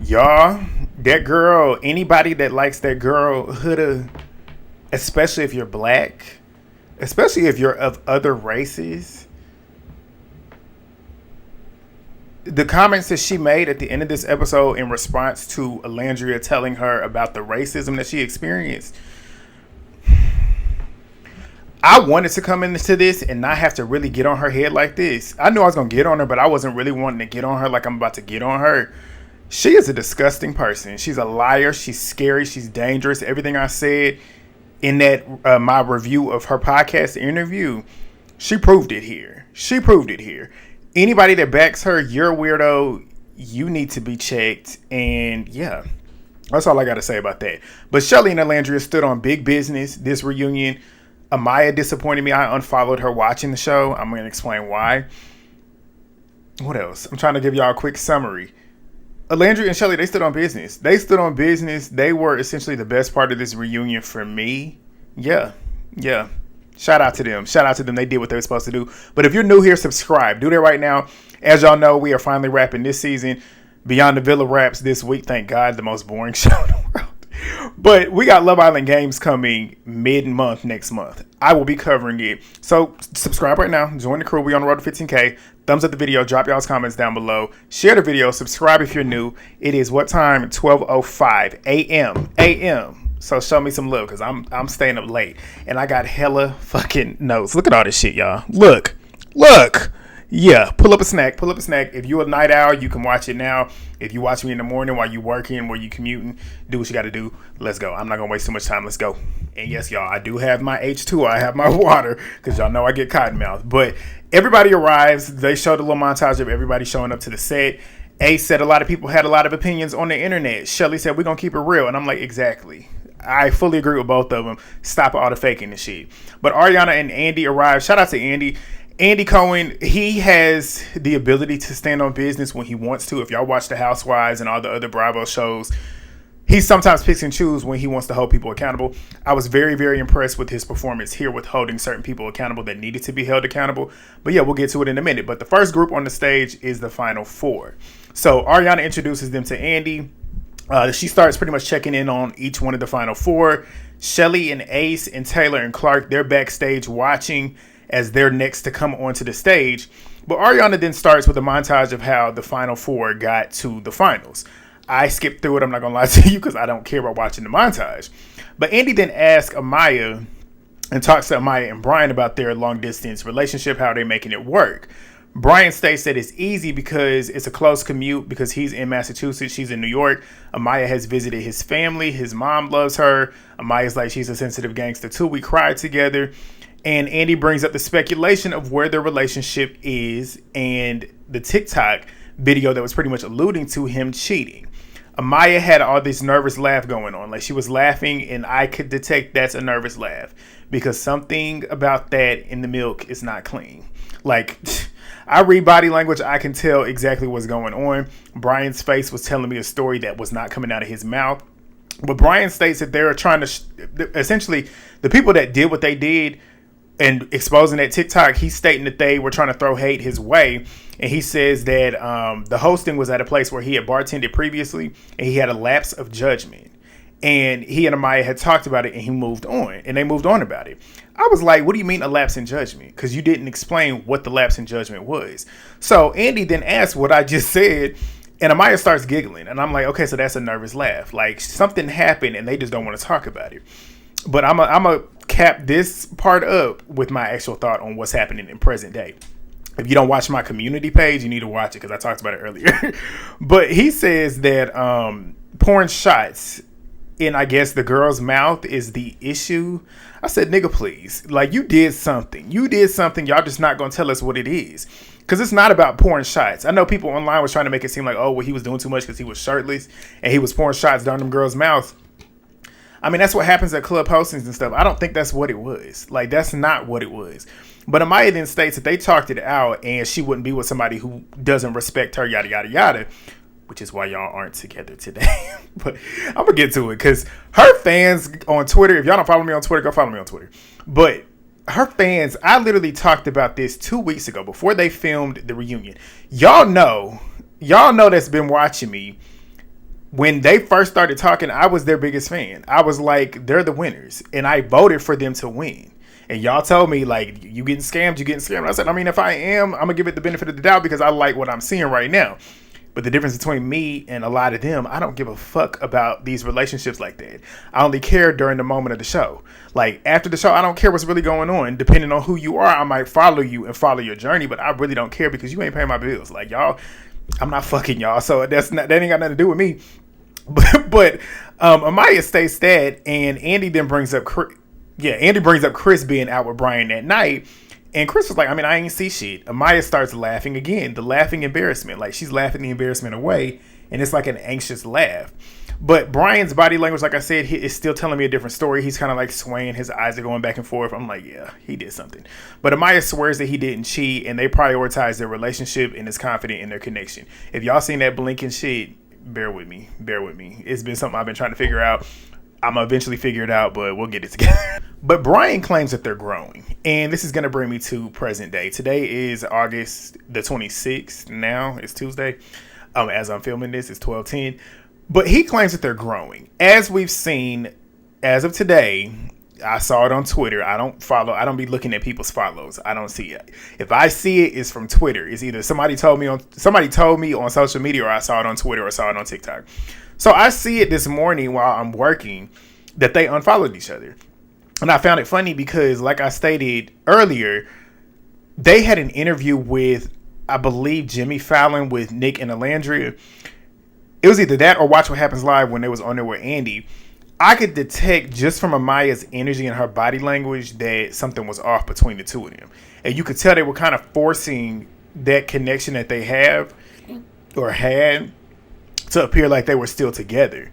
Y'all, that girl, anybody that likes that girl, Huda, especially if you're black, especially if you're of other races, the comments that she made at the end of this episode in response to Olandria telling her about the racism that she experienced, I wanted to come into this and not have to really get on her head like this. I knew I was going to get on her, but I wasn't really wanting to get on her like I'm about to get on her. She is a disgusting person. She's a liar. She's scary. She's dangerous. Everything I said in that my review of her podcast interview, she proved it here. She proved it here. Anybody that backs her, you're a weirdo. You need to be checked. And yeah, that's all I got to say about that. But Chelley and Olandria stood on big business this reunion. Amaya disappointed me. I unfollowed her watching the show. I'm going to explain why. What else? I'm trying to give y'all a quick summary. Olandria and Chelley, they stood on business. They stood on business. They were essentially the best part of this reunion for me. Yeah. Shout out to them. They did what they were supposed to do. But if you're new here, subscribe. Do that right now. As y'all know, we are finally wrapping this season. Beyond the Villa wraps this week. Thank God, the most boring show in the world. But we got Love Island games coming mid-month next month. I will be covering it. So subscribe right now. Join the crew. We on the road to 15K. Thumbs up the video. Drop y'all's comments down below. Share the video. Subscribe if you're new. It is what time? 12:05 a.m. So show me some love because I'm staying up late. And I got hella fucking notes. Look at all this shit, y'all. Look. Yeah, pull up a snack. If you're a night owl, you can watch it now. If you watch me in the morning while you working, while you commuting, do what you got to do. Let's go. I'm not going to waste too much time. Let's go. And yes, y'all, I do have my H2O. I have my water because y'all know I get cotton mouth. But everybody arrives. They showed a little montage of everybody showing up to the set. A said a lot of people had a lot of opinions on the internet. Chelley said, we're going to keep it real. And I'm like, exactly. I fully agree with both of them. Stop all the faking and shit. But Ariana and Andy arrived. Shout out to Andy. Andy Cohen, he has the ability to stand on business when he wants to. If y'all watch The Housewives and all the other Bravo shows, he sometimes picks and chooses when he wants to hold people accountable. I was very, very impressed with his performance here with holding certain people accountable that needed to be held accountable. But yeah, we'll get to it in a minute. But the first group on the stage is the final four. So Ariana introduces them to Andy. She starts pretty much checking in on each one of the final four. Chelley and Ace and Taylor and Clarke, they're backstage watching as they're next to come onto the stage. But Ariana then starts with a montage of how the final four got to the finals. I skipped through it, I'm not going to lie to you, because I don't care about watching the montage. But Andy then asks Amaya and talks to Amaya and Bryan about their long-distance relationship, how they're making it work. Bryan states that it's easy because it's a close commute because he's in Massachusetts, she's in New York. Amaya has visited his family. His mom loves her. Amaya's like, she's a sensitive gangster too. We cried together. And Andy brings up the speculation of where their relationship is and the TikTok video that was pretty much alluding to him cheating. Amaya had all this nervous laugh going on. Like, she was laughing and I could detect that's a nervous laugh because something about that in the milk is not clean. Like, I read body language. I can tell exactly what's going on. Bryan's face was telling me a story that was not coming out of his mouth. But Bryan states that they're trying to, essentially, the people that did what they did and exposing that TikTok, he's stating that they were trying to throw hate his way. And he says that the hosting was at a place where he had bartended previously and he had a lapse of judgment. And he and Amaya had talked about it and he moved on. And they moved on about it. I was like, what do you mean a lapse in judgment? Because you didn't explain what the lapse in judgment was. So Andy then asked what I just said. And Amaya starts giggling. And I'm like, okay, so that's a nervous laugh. Like, something happened and they just don't want to talk about it. But I'm a cap this part up with my actual thought on what's happening in present day. If you don't watch my community page, you need to watch it because I talked about it earlier. But he says that pouring shots in, I guess, the girl's mouth is the issue. I said, nigga, please. Like, you did something. Y'all just not going to tell us what it is. Because it's not about pouring shots. I know people online was trying to make it seem like, oh, well, he was doing too much because he was shirtless and he was pouring shots down them girls' mouths. I mean, that's what happens at club postings and stuff. I don't think that's what it was. Like, that's not what it was. But Amaya then states that they talked it out and she wouldn't be with somebody who doesn't respect her, yada, yada, yada. Which is why y'all aren't together today. But I'm going to get to it because her fans on Twitter, if y'all don't follow me on Twitter, go follow me on Twitter. But her fans, I literally talked about this 2 weeks ago before they filmed the reunion. Y'all know that's been watching me. when they first started talking, I was their biggest fan. I was like, they're the winners, and I voted for them to win. And y'all told me, like, you getting scammed, you getting scammed. I said, I mean, if I am, I'm gonna give it the benefit of the doubt because I like what I'm seeing right now. But the difference between me and a lot of them, I don't give a fuck about these relationships like that. I only care during the moment of the show. Like, after the show, I don't care what's really going on. Depending on who you are, I might follow you and follow your journey, but I really don't care because you ain't paying my bills. Like, y'all, I'm not fucking y'all, so that ain't got nothing to do with me. But Amaya states that, and Andy then brings up Chris being out with Bryan that night. And Chris was like, I mean, I ain't see shit. Amaya starts laughing again. The laughing embarrassment. Like, she's laughing the embarrassment away. And it's like an anxious laugh. But Bryan's body language, like I said, is still telling me a different story. He's kind of like swaying. His eyes are going back and forth. I'm like, yeah, he did something. But Amaya swears that he didn't cheat. And they prioritize their relationship and is confident in their connection. If y'all seen that blinking shit, bear with me. It's been something I've been trying to figure out. I'm going to eventually figure it out, but we'll get it together. But Bryan claims that they're growing. And this is going to bring me to present day. Today is August the 26th. Now it's Tuesday. As I'm filming this, it's 12:10. But he claims that they're growing. As we've seen, as of today, I saw it on Twitter. I don't be looking at people's follows. I don't see it. If I see it, it's from Twitter. It's either somebody told me on social media, or I saw it on Twitter, or saw it on TikTok. So I see it this morning while I'm working that they unfollowed each other. And I found it funny because, like I stated earlier, they had an interview with, I believe, Jimmy Fallon with Nick and Olandria. It was either that or Watch What Happens Live when they was on there with Andy. I could detect just from Amaya's energy and her body language that something was off between the two of them. And you could tell they were kind of forcing that connection that they have or had to appear like they were still together.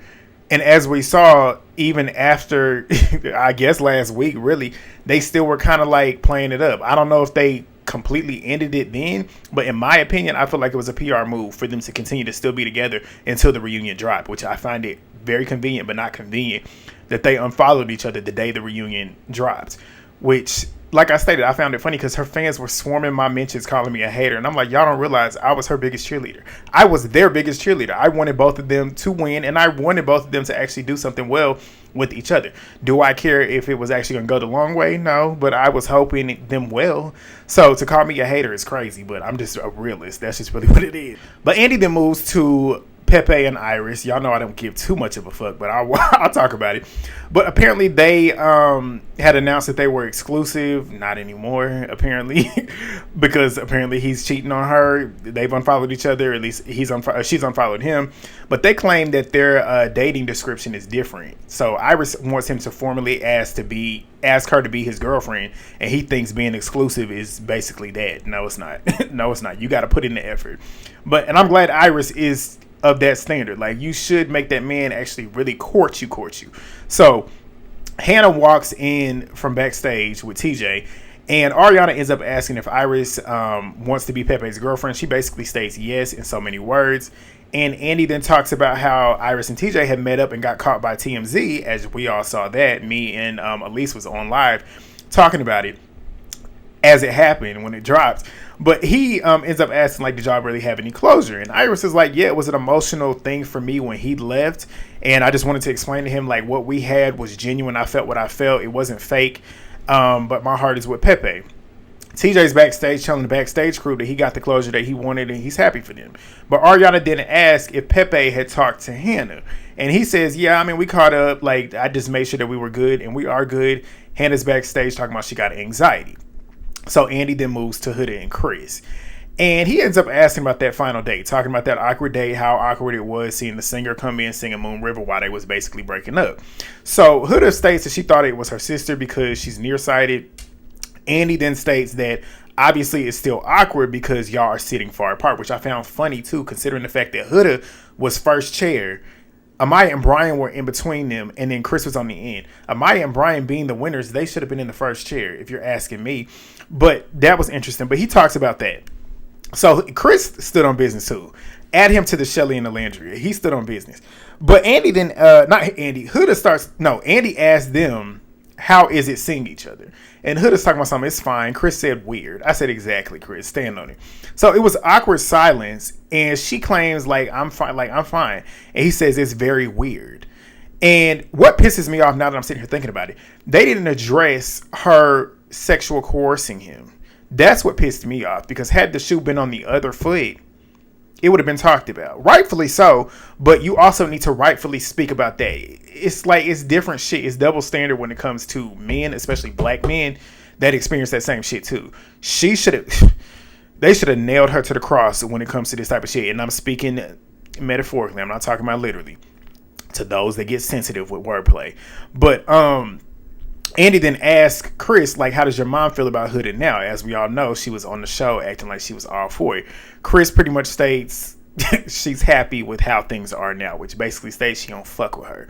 And as we saw, even after, I guess last week, really, they still were kind of like playing it up. I don't know if they completely ended it then, but in my opinion, I feel like it was a PR move for them to continue to still be together until the reunion dropped, which I find it very convenient, but not convenient that they unfollowed each other the day the reunion dropped, which, like I stated, I found it funny because her fans were swarming my mentions calling me a hater. And I'm like, y'all don't realize I was her biggest cheerleader. I was their biggest cheerleader. I wanted both of them to win, and I wanted both of them to actually do something well with each other. Do I care if it was actually going to go the long way? No, but I was hoping them well. So to call me a hater is crazy, but I'm just a realist. That's just really what it is. But Andy then moves to Pepe and Iris. Y'all know I don't give too much of a fuck, but I'll talk about it. But apparently they had announced that they were exclusive. Not anymore, apparently, because apparently he's cheating on her. They've unfollowed each other. At least she's unfollowed him. But they claim that their dating description is different. So Iris wants him to formally ask her to be his girlfriend, and he thinks being exclusive is basically that. No, it's not. No, it's not. You got to put in the effort. And I'm glad Iris is of that standard. Like, you should make that man actually really court you. So Hannah walks in from backstage with TJ, and Ariana ends up asking if Iris wants to be Pepe's girlfriend. She basically states yes in so many words. And Andy then talks about how Iris and TJ had met up and got caught by TMZ, as we all saw that. Me and Elise was on live talking about it as it happened when it dropped. But he ends up asking, like, did y'all really have any closure? And Iris is like, yeah, it was an emotional thing for me when he left. And I just wanted to explain to him, like, what we had was genuine. I felt what I felt. It wasn't fake. But my heart is with Pepe. TJ's backstage telling the backstage crew that he got the closure that he wanted and he's happy for them. But Ariana didn't ask if Pepe had talked to Hannah. And he says, yeah, I mean, we caught up. Like, I just made sure that we were good, and we are good. Hannah's backstage talking about she got anxiety. So Andy then moves to Huda and Chris. And he ends up asking about that final date, talking about that awkward date, how awkward it was seeing the singer come in singing Moon River while they was basically breaking up. So Huda states that she thought it was her sister because she's nearsighted. Andy then states that obviously it's still awkward because y'all are sitting far apart, which I found funny too, considering the fact that Huda was first chair. Amaya and Bryan were in between them, and then Chris was on the end. Amaya and Bryan being the winners, they should have been in the first chair, if you're asking me. But that was interesting. But he talks about that. So Chris stood on business too. Add him to the Chelley and Olandria. He stood on business. But Andy then, Andy asked them How is it seeing each other? And Huda's talking about something. It's fine. Chris said weird. I said exactly, Chris. Stand on it. So it was awkward silence, and she claims like I'm fine. Like I'm fine, and he says it's very weird. And what pisses me off now that I'm sitting here thinking about it, they didn't address her sexual coercing him. That's what pissed me off, because had the shoe been on the other foot, it would have been talked about. Rightfully so, but you also need to rightfully speak about that. It's like, it's different shit. It's double standard when it comes to men, especially black men, that experience that same shit too. They should have nailed her to the cross when it comes to this type of shit. And I'm speaking metaphorically. I'm not talking about literally. To those that get sensitive with wordplay. But, Andy then asked Chris, like, how does your mom feel about Huda now? As we all know, she was on the show acting like she was all for it. Chris pretty much states she's happy with how things are now, which basically states she don't fuck with her.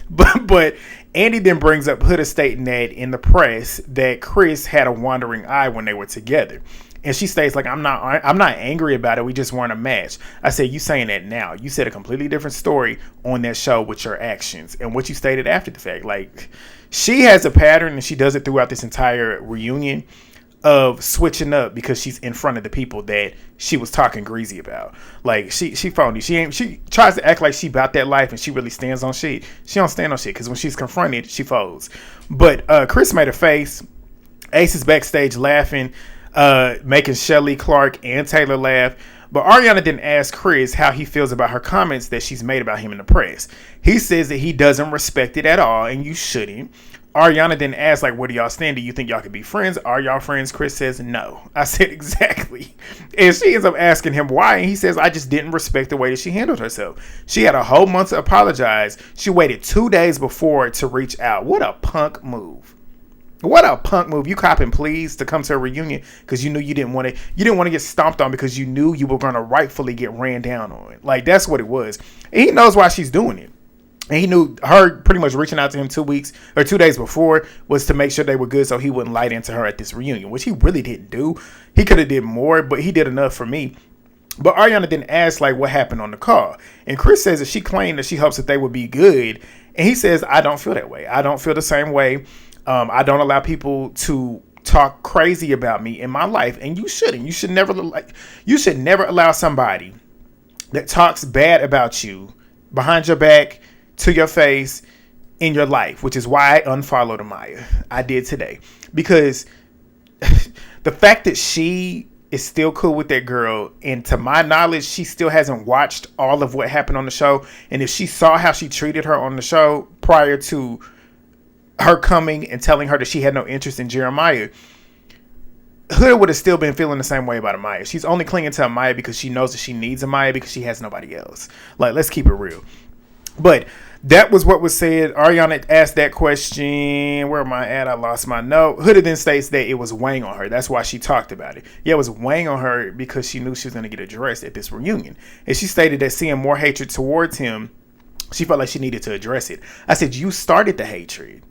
But Andy then brings up Huda stating that in the press that Chris had a wandering eye when they were together. And she states, like, I'm not angry about it. We just weren't a match. I said, you saying that now. You said a completely different story on that show with your actions and what you stated after the fact. Like, she has a pattern, and she does it throughout this entire reunion, of switching up because she's in front of the people that she was talking greasy about. Like, she phony. She tries to act like she about that life, and she really stands on shit. She don't stand on shit, because when she's confronted, she folds. But Chris made a face. Ace is backstage laughing, making Chelley, Clarke, and Taylor laugh. But Ariana didn't ask Chris how he feels about her comments that she's made about him in the press. He says that he doesn't respect it at all, and you shouldn't. Ariana didn't ask, like, where do y'all stand? Do you think y'all could be friends? Are y'all friends? Chris says no. I said exactly. And she ends up asking him why, and he says, I just didn't respect the way that she handled herself. She had a whole month to apologize. She waited 2 days before to reach out. What a punk move. What a punk move. You copping please to come to a reunion because you knew you didn't want to get stomped on, because you knew you were going to rightfully get ran down on. Like, that's what it was. And he knows why she's doing it. And he knew her pretty much reaching out to him 2 days before was to make sure they were good so he wouldn't light into her at this reunion, which he really didn't do. He could have did more, but he did enough for me. But Ariana didn't ask, like, what happened on the call. And Chris says that she claimed that she hopes that they would be good. And he says, I don't feel that way. I don't feel the same way. I don't allow people to talk crazy about me in my life, and you shouldn't. You should never allow somebody that talks bad about you behind your back, to your face, in your life, which is why I unfollowed Amaya. I did today, because the fact that she is still cool with that girl, and to my knowledge, she still hasn't watched all of what happened on the show. And if she saw how she treated her on the show prior to her coming and telling her that she had no interest in Jeremiah, Huda would have still been feeling the same way about Amaya. She's only clinging to Amaya because she knows that she needs Amaya, because she has nobody else. Like, let's keep it real. But that was what was said. Ariana asked that question. Where am I at? I lost my note. Huda then states that it was weighing on her. That's why she talked about it. Yeah, it was weighing on her because she knew she was going to get addressed at this reunion. And she stated that seeing more hatred towards him, she felt like she needed to address it. I said, you started the hatred.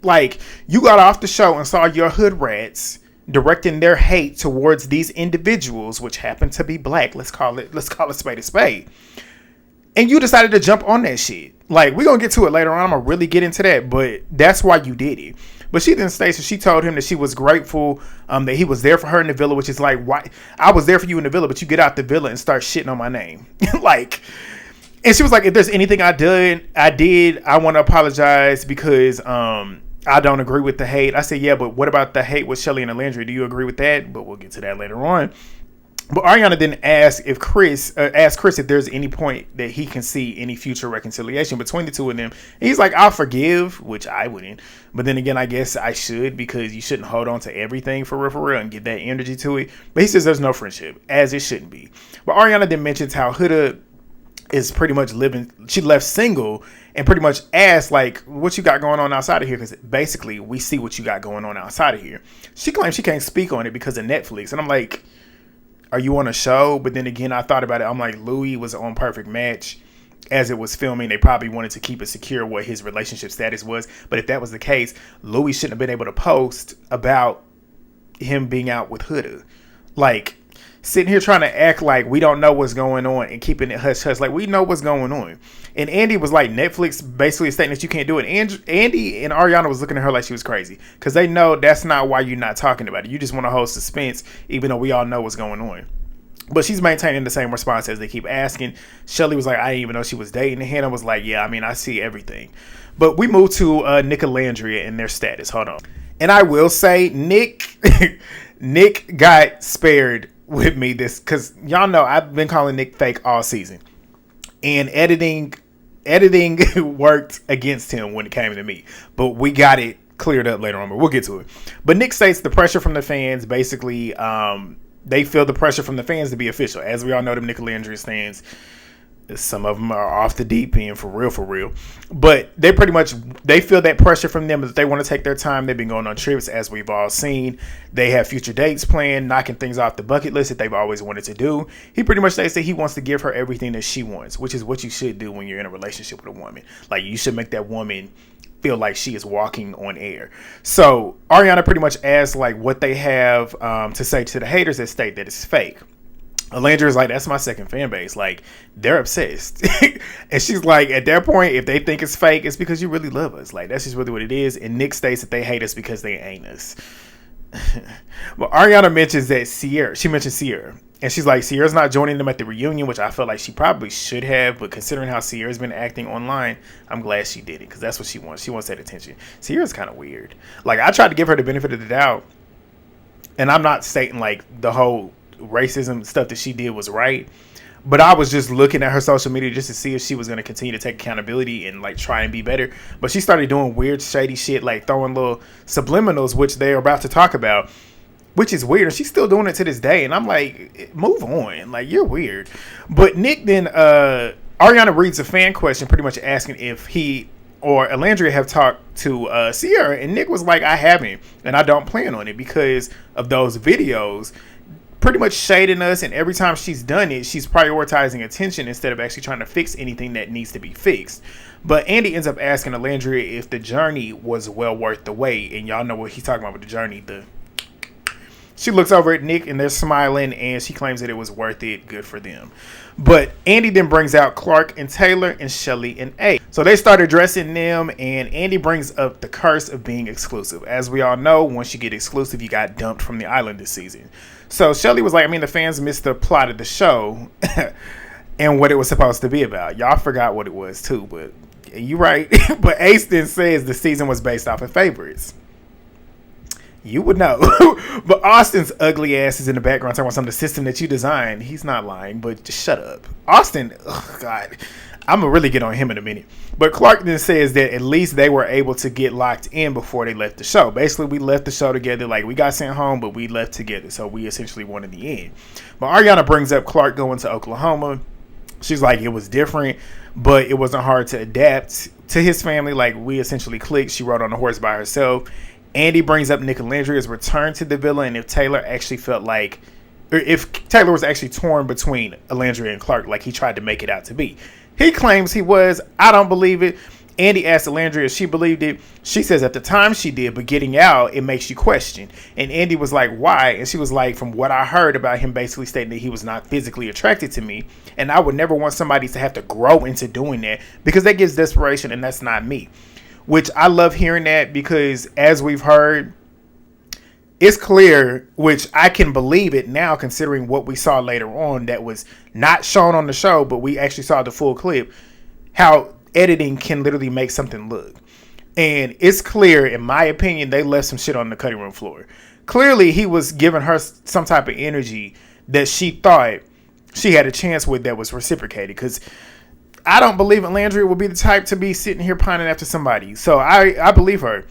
Like, you got off the show and saw your hood rats directing their hate towards these individuals, which happen to be black. Let's call it spade a spade. And you decided to jump on that shit. Like, we're going to get to it later on. I'm going to really get into that. But that's why you did it. But she then states that she told him that she was grateful that he was there for her in the villa, which is like, why? I was there for you in the villa, but you get out the villa and start shitting on my name. Like, and she was like, if there's anything I did, I want to apologize because I don't agree with the hate. I said, yeah, but what about the hate with Chelley and Olandria? Do you agree with that? But we'll get to that later on. But Ariana didn't ask Chris if there's any point that he can see any future reconciliation between the two of them. And he's like, I'll forgive, which I wouldn't. But then again, I guess I should, because you shouldn't hold on to everything for real and give that energy to it. But he says there's no friendship, as it shouldn't be. But Ariana then mentions how Huda is pretty much living, she left single and pretty much asked, like, what you got going on outside of here? Because basically, we see what you got going on outside of here. She claims she can't speak on it because of Netflix. And I'm like, are you on a show? But then again, I thought about it. I'm like, Louis was on Perfect Match as it was filming. They probably wanted to keep it secure what his relationship status was. But if that was the case, Louis shouldn't have been able to post about him being out with Huda. Like, sitting here trying to act like we don't know what's going on and keeping it hush hush. Like, we know what's going on. And Andy was like, Netflix basically stating that you can't do it. Andy and Ariana was looking at her like she was crazy, because they know that's not why you're not talking about it. You just want to hold suspense, even though we all know what's going on. But she's maintaining the same response as they keep asking. Chelley was like, I didn't even know she was dating. And Hannah was like, yeah, I mean, I see everything. But we move to Nicolandria and their status. Hold on. And I will say, Nick got spared with me this, because y'all know I've been calling Nick fake all season. And editing worked against him when it came to me. But we got it cleared up later on, but we'll get to it. But Nick states the pressure from the fans, basically, they feel the pressure from the fans to be official. As we all know, them Nicolandria stands, some of them are off the deep end for real. But they feel that pressure from them, that they want to take their time. They've been going on trips, as we've all seen. They have future dates planned, knocking things off the bucket list that they've always wanted to do. He pretty much states that he wants to give her everything that she wants, which is what you should do when you're in a relationship with a woman. Like, you should make that woman feel like she is walking on air. So Ariana pretty much asks like what they have to say to the haters that state that it's fake. Olandria is like, that's my second fan base. Like, they're obsessed. And she's like, at that point, if they think it's fake, it's because you really love us. Like, that's just really what it is. And Nick states that they hate us because they ain't us. Well, Ariana mentions that Cierra. And she's like, Sierra's not joining them at the reunion, which I feel like she probably should have. But considering how Sierra's been acting online, I'm glad she did it, because that's what she wants. She wants that attention. Sierra's kind of weird. Like, I tried to give her the benefit of the doubt. And I'm not stating, like, the whole racism stuff that she did was right. But I was just looking at her social media just to see if she was going to continue to take accountability and, like, try and be better. But she started doing weird, shady shit, like throwing little subliminals, which they're about to talk about, which is weird. And she's still doing it to this day. And I'm like, move on. Like, you're weird. But Nick then, Ariana reads a fan question pretty much asking if he or Olandria have talked to Cierra. And Nick was like, I haven't. And I don't plan on it because of those videos pretty much shading us. And every time she's done it, she's prioritizing attention instead of actually trying to fix anything that needs to be fixed. But Andy ends up asking Olandria if the journey was well worth the wait. And y'all know what he's talking about with the journey, She looks over at Nick and they're smiling, and she claims that it was worth it. Good for them. But Andy then brings out Clarke and Taylor and Chelley and A. So they start addressing them, and Andy brings up the curse of being exclusive. As we all know, once you get exclusive, you got dumped from the island this season. So Chelley was like, I mean, the fans missed the plot of the show and what it was supposed to be about. Y'all forgot what it was too, but you're right. But Ace then says the season was based off of favorites. You would know. But Austin's ugly ass is in the background talking about some of the system that you designed. He's not lying, but just shut up. Austin, oh God, I'm going to really get on him in a minute. But Clarke then says that at least they were able to get locked in before they left the show. Basically, we left the show together. Like, we got sent home, but we left together. So we essentially won in the end. But Ariana brings up Clarke going to Oklahoma. She's like, it was different, but it wasn't hard to adapt to his family. Like, we essentially clicked. She rode on a horse by herself. Andy brings up Nicolandria's return to the villa, and if Taylor actually felt like, or if Taylor was actually torn between Olandria and Clarke, like he tried to make it out to be. He claims he was. I don't believe it. Andy asked Olandria if she believed it. She says at the time she did, but getting out, it makes you question. And Andy was like, why? And she was like, from what I heard about him basically stating that he was not physically attracted to me. And I would never want somebody to have to grow into doing that, because that gives desperation, and that's not me. Which I love hearing that, because as we've heard, it's clear, which I can believe it now considering what we saw later on that was not shown on the show, but we actually saw the full clip, how editing can literally make something look. And it's clear, in my opinion, they left some shit on the cutting room floor. Clearly, he was giving her some type of energy that she thought she had a chance with that was reciprocated, because I don't believe Olandria will be the type to be sitting here pining after somebody. So I believe her.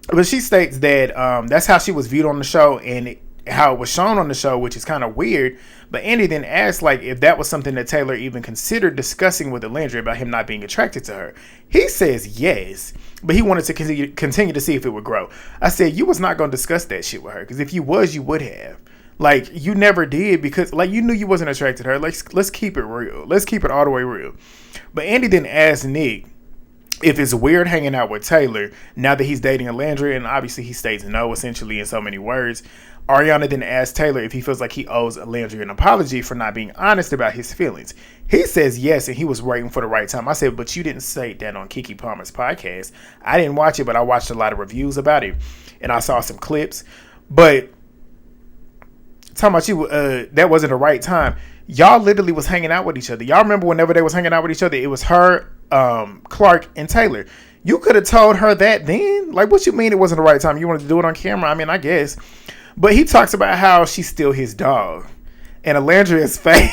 But she states that that's how she was viewed on the show and how it was shown on the show, which is kind of weird. But Andy then asked like if that was something that Taylor even considered discussing with Olandria about him not being attracted to her. He says yes, but he wanted to continue to see if it would grow. I said, you was not going to discuss that shit with her, because if you was, you would have. Like, you never did, because like you knew you wasn't attracted to her. Like, let's keep it real. Let's keep it all the way real. But Andy then asked Nick if it's weird hanging out with Taylor now that he's dating Olandria, and obviously he states no essentially in so many words. Ariana then asked Taylor if he feels like he owes Olandria an apology for not being honest about his feelings. He says yes, and he was waiting for the right time. I said, but you didn't say that on Keke Palmer's podcast. I didn't watch it, but I watched a lot of reviews about it, and I saw some clips. But talking about you, that wasn't the right time. Y'all literally was hanging out with each other. Y'all remember whenever they was hanging out with each other, it was her, Clarke, and Taylor. You could have told her that then. Like, what you mean it wasn't the right time? You wanted to do it on camera? I mean, I guess. But he talks about how she's still his dog. And Olandria's face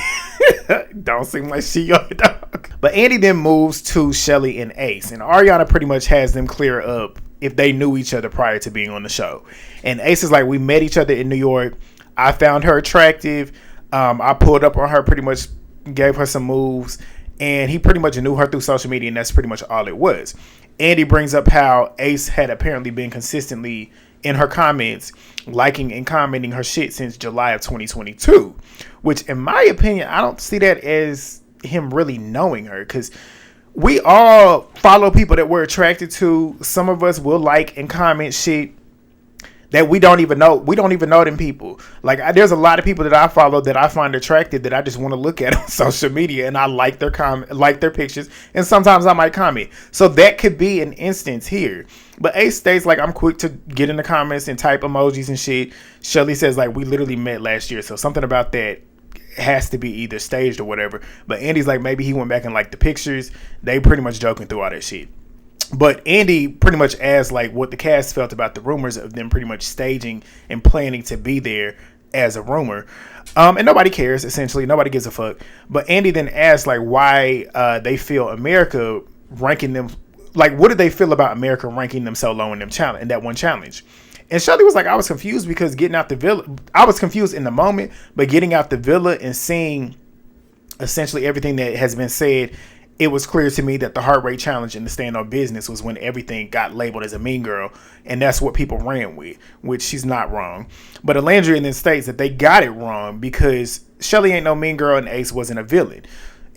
don't seem like she your dog. But Andy then moves to Chelley and Ace. And Ariana pretty much has them clear up if they knew each other prior to being on the show. And Ace is like, we met each other in New York. I found her attractive. I pulled up on her, pretty much gave her some moves. And he pretty much knew her through social media. And that's pretty much all it was. Andy brings up how Ace had apparently been consistently in her comments, liking and commenting her shit since July of 2022, which in my opinion, I don't see that as him really knowing her, because we all follow people that we're attracted to. Some of us will like and comment shit that we don't even know. We don't even know them people. Like, there's a lot of people that I follow that I find attractive that I just want to look at on social media, and I like their like their pictures, and sometimes I might comment. So that could be an instance here. But Ace states like, I'm quick to get in the comments and type emojis and shit. Chelley says like, we literally met last year, so something about that has to be either staged or whatever. But Andy's like, maybe he went back and liked the pictures. They pretty much joking through all that shit. But Andy pretty much asked like what the cast felt about the rumors of them pretty much staging and planning to be there as a rumor. And nobody cares, essentially. Nobody gives a fuck. But Andy then asked like why they feel America ranking them. Like, what did they feel about America ranking them so low in that one challenge? And Chelley was like, I was confused because getting out the villa, I was confused in the moment, but getting out the villa and seeing essentially everything that has been said, it was clear to me that the heart rate challenge and the stand on business was when everything got labeled as a mean girl. And that's what people ran with, which she's not wrong. But Olandria then states that they got it wrong because Chelley ain't no mean girl and Ace wasn't a villain.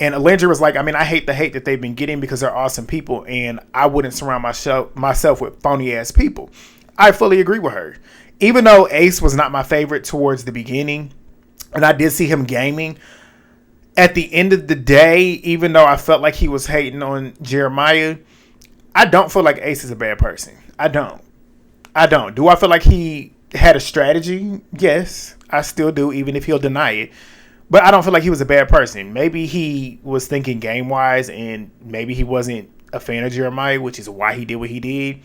And Olandria was like, I mean, I hate the hate that they've been getting because they're awesome people. And I wouldn't surround myself with phony ass people. I fully agree with her. Even though Ace was not my favorite towards the beginning, and I did see him gaming, at the end of the day, even though I felt like he was hating on Jeremiah, I don't feel like Ace is a bad person. I don't. Do I feel like he had a strategy? Yes, I still do, even if he'll deny it. But I don't feel like he was a bad person. Maybe he was thinking game-wise, and maybe he wasn't a fan of Jeremiah, which is why he did what he did.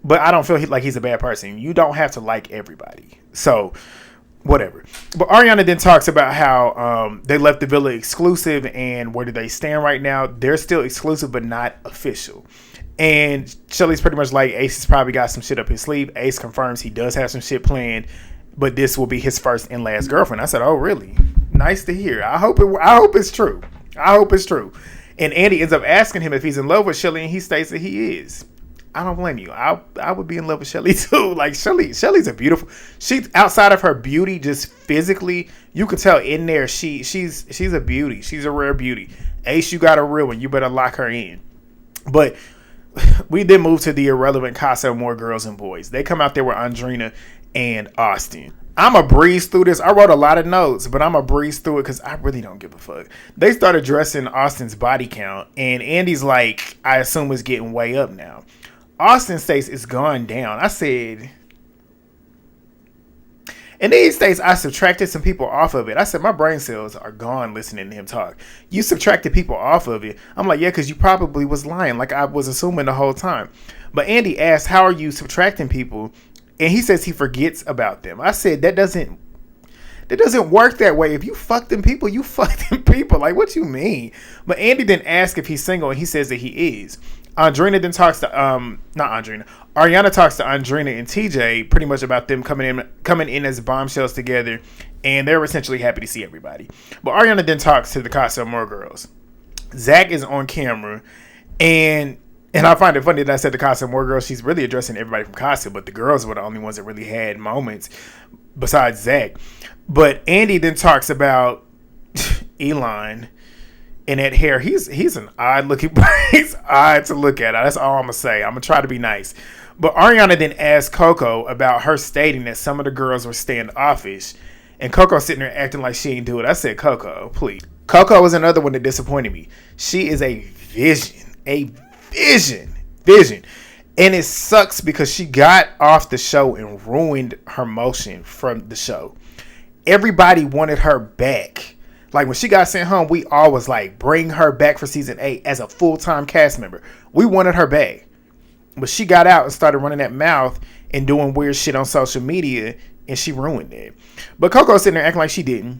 But I don't feel like he's a bad person. You don't have to like everybody. So, whatever. But Ariana then talks about how they left the villa exclusive, and where do they stand right now? They're still exclusive, but not official. And Chelley's pretty much like, Ace has probably got some shit up his sleeve. Ace confirms he does have some shit planned, but this will be his first and last girlfriend. I said, oh, really? Nice to hear. I hope it's true. And Andy ends up asking him if he's in love with Chelley, and he states that he is. I don't blame you. I would be in love with Chelley too. Like, Chelley's a beautiful. She's outside of her beauty, just physically, you can tell in there she's a beauty. She's a rare beauty. Ace, you got a real one. You better lock her in. But we then move to the irrelevant Casa Amor girls and boys. They come out there with Andreina and Austin. I'm a breeze through this. I wrote a lot of notes, but I'm a breeze through it because I really don't give a fuck. They start addressing Austin's body count, and Andy's like, I assume it's getting way up now. Austin states it's gone down. I said, and then he states, I subtracted some people off of it. I said, my brain cells are gone listening to him talk. You subtracted people off of it. I'm like, yeah, because you probably was lying, like I was assuming the whole time. But Andy asked, how are you subtracting people? And he says he forgets about them. I said, that doesn't work that way. If you fuck them people, you fuck them people. Like, what you mean? But Andy then asks if he's single, and he says that he is. Andreina then talks to Ariana talks to Andreina and TJ pretty much about them coming in as bombshells together, and they're essentially happy to see everybody. But Ariana then talks to the Casa Amor girls. Zach is on camera, and I find it funny that I said the Casa Amor girls. She's really addressing everybody from Casa, but the girls were the only ones that really had moments besides Zach. But Andy then talks about Elan. And that hair, he's an odd looking, he's odd to look at. That's all I'm gonna say. I'm gonna try to be nice. But Ariana then asked Coco about her stating that some of the girls were standoffish, and Coco sitting there acting like she ain't do it. I said, Coco, please. Coco was another one that disappointed me. She is a vision, and it sucks because she got off the show and ruined her motion from the show. Everybody wanted her back. Like, when she got sent home, we all was like, bring her back for season 8 as a full-time cast member. We wanted her back. But she got out and started running that mouth and doing weird shit on social media, and she ruined it. But Coco's sitting there acting like she didn't.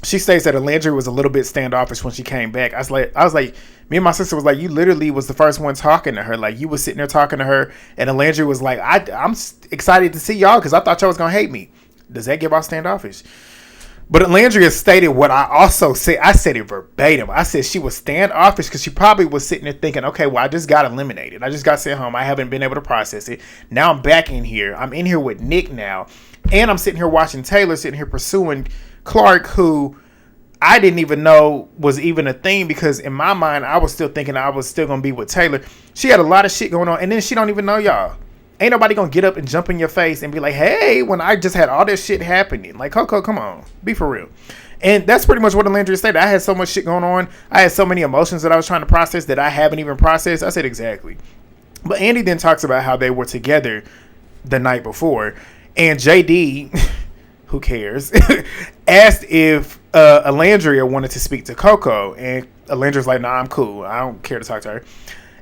She states that Olandria was a little bit standoffish when she came back. I was like, me and my sister was like, you literally was the first one talking to her. Like, you was sitting there talking to her, and Olandria was like, I'm excited to see y'all because I thought y'all was going to hate me. Does that give off standoffish? But Olandria stated what I also said. I said it verbatim. I said she was standoffish because she probably was sitting there thinking, okay, well, I just got eliminated. I just got sent home. I haven't been able to process it. Now I'm back in here. I'm in here with Nick now. And I'm sitting here watching Taylor, sitting here pursuing Clarke, who I didn't even know was even a thing because in my mind, I was still thinking I was still going to be with Taylor. She had a lot of shit going on. And then she don't even know y'all. Ain't nobody gonna get up and jump in your face and be like, hey, when I just had all this shit happening. Like, Coco, come on. Be for real. And that's pretty much what Olandria said. I had so much shit going on. I had so many emotions that I was trying to process that I haven't even processed. I said, exactly. But Andy then talks about how they were together the night before. And JD, who cares, asked if Olandria wanted to speak to Coco. And Olandria's like, nah, I'm cool. I don't care to talk to her.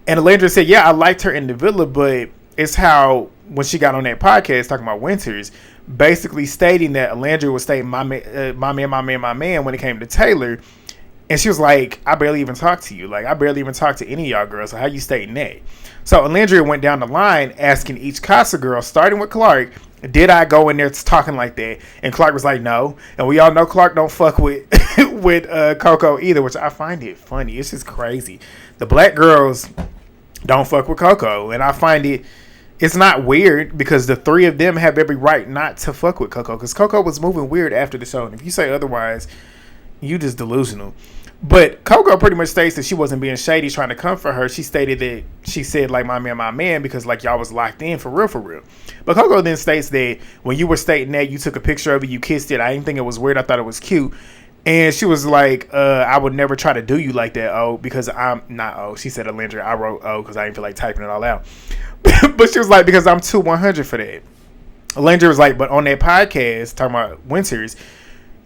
And Olandria said, yeah, I liked her in the villa, but it's how when she got on that podcast talking about Winters, basically stating that Olandria was stating my man when it came to Taylor, and she was like, I barely even talked to you. Like, I barely even talked to any of y'all girls. So how you stating that? So Olandria went down the line asking each Casa girl, starting with Clarke, did I go in there talking like that? And Clarke was like, no. And we all know Clarke don't fuck with with Coco either, which I find it funny. It's just crazy. The black girls don't fuck with Coco, and I find it's not weird because the three of them have every right not to fuck with Coco because Coco was moving weird after the show. And if you say otherwise, you just delusional. But Coco pretty much states that she wasn't being shady trying to come for her. She stated that she said, like, my man, because, like, y'all was locked in for real. But Coco then states that when you were stating that, you took a picture of it, you kissed it. I didn't think it was weird. I thought it was cute. And she was like, I would never try to do you like that, because I'm not, she said Olandria. I wrote, because I didn't feel like typing it all out. But she was like, because I'm too 100 for that. Olandria was like, but on that podcast, talking about Winters,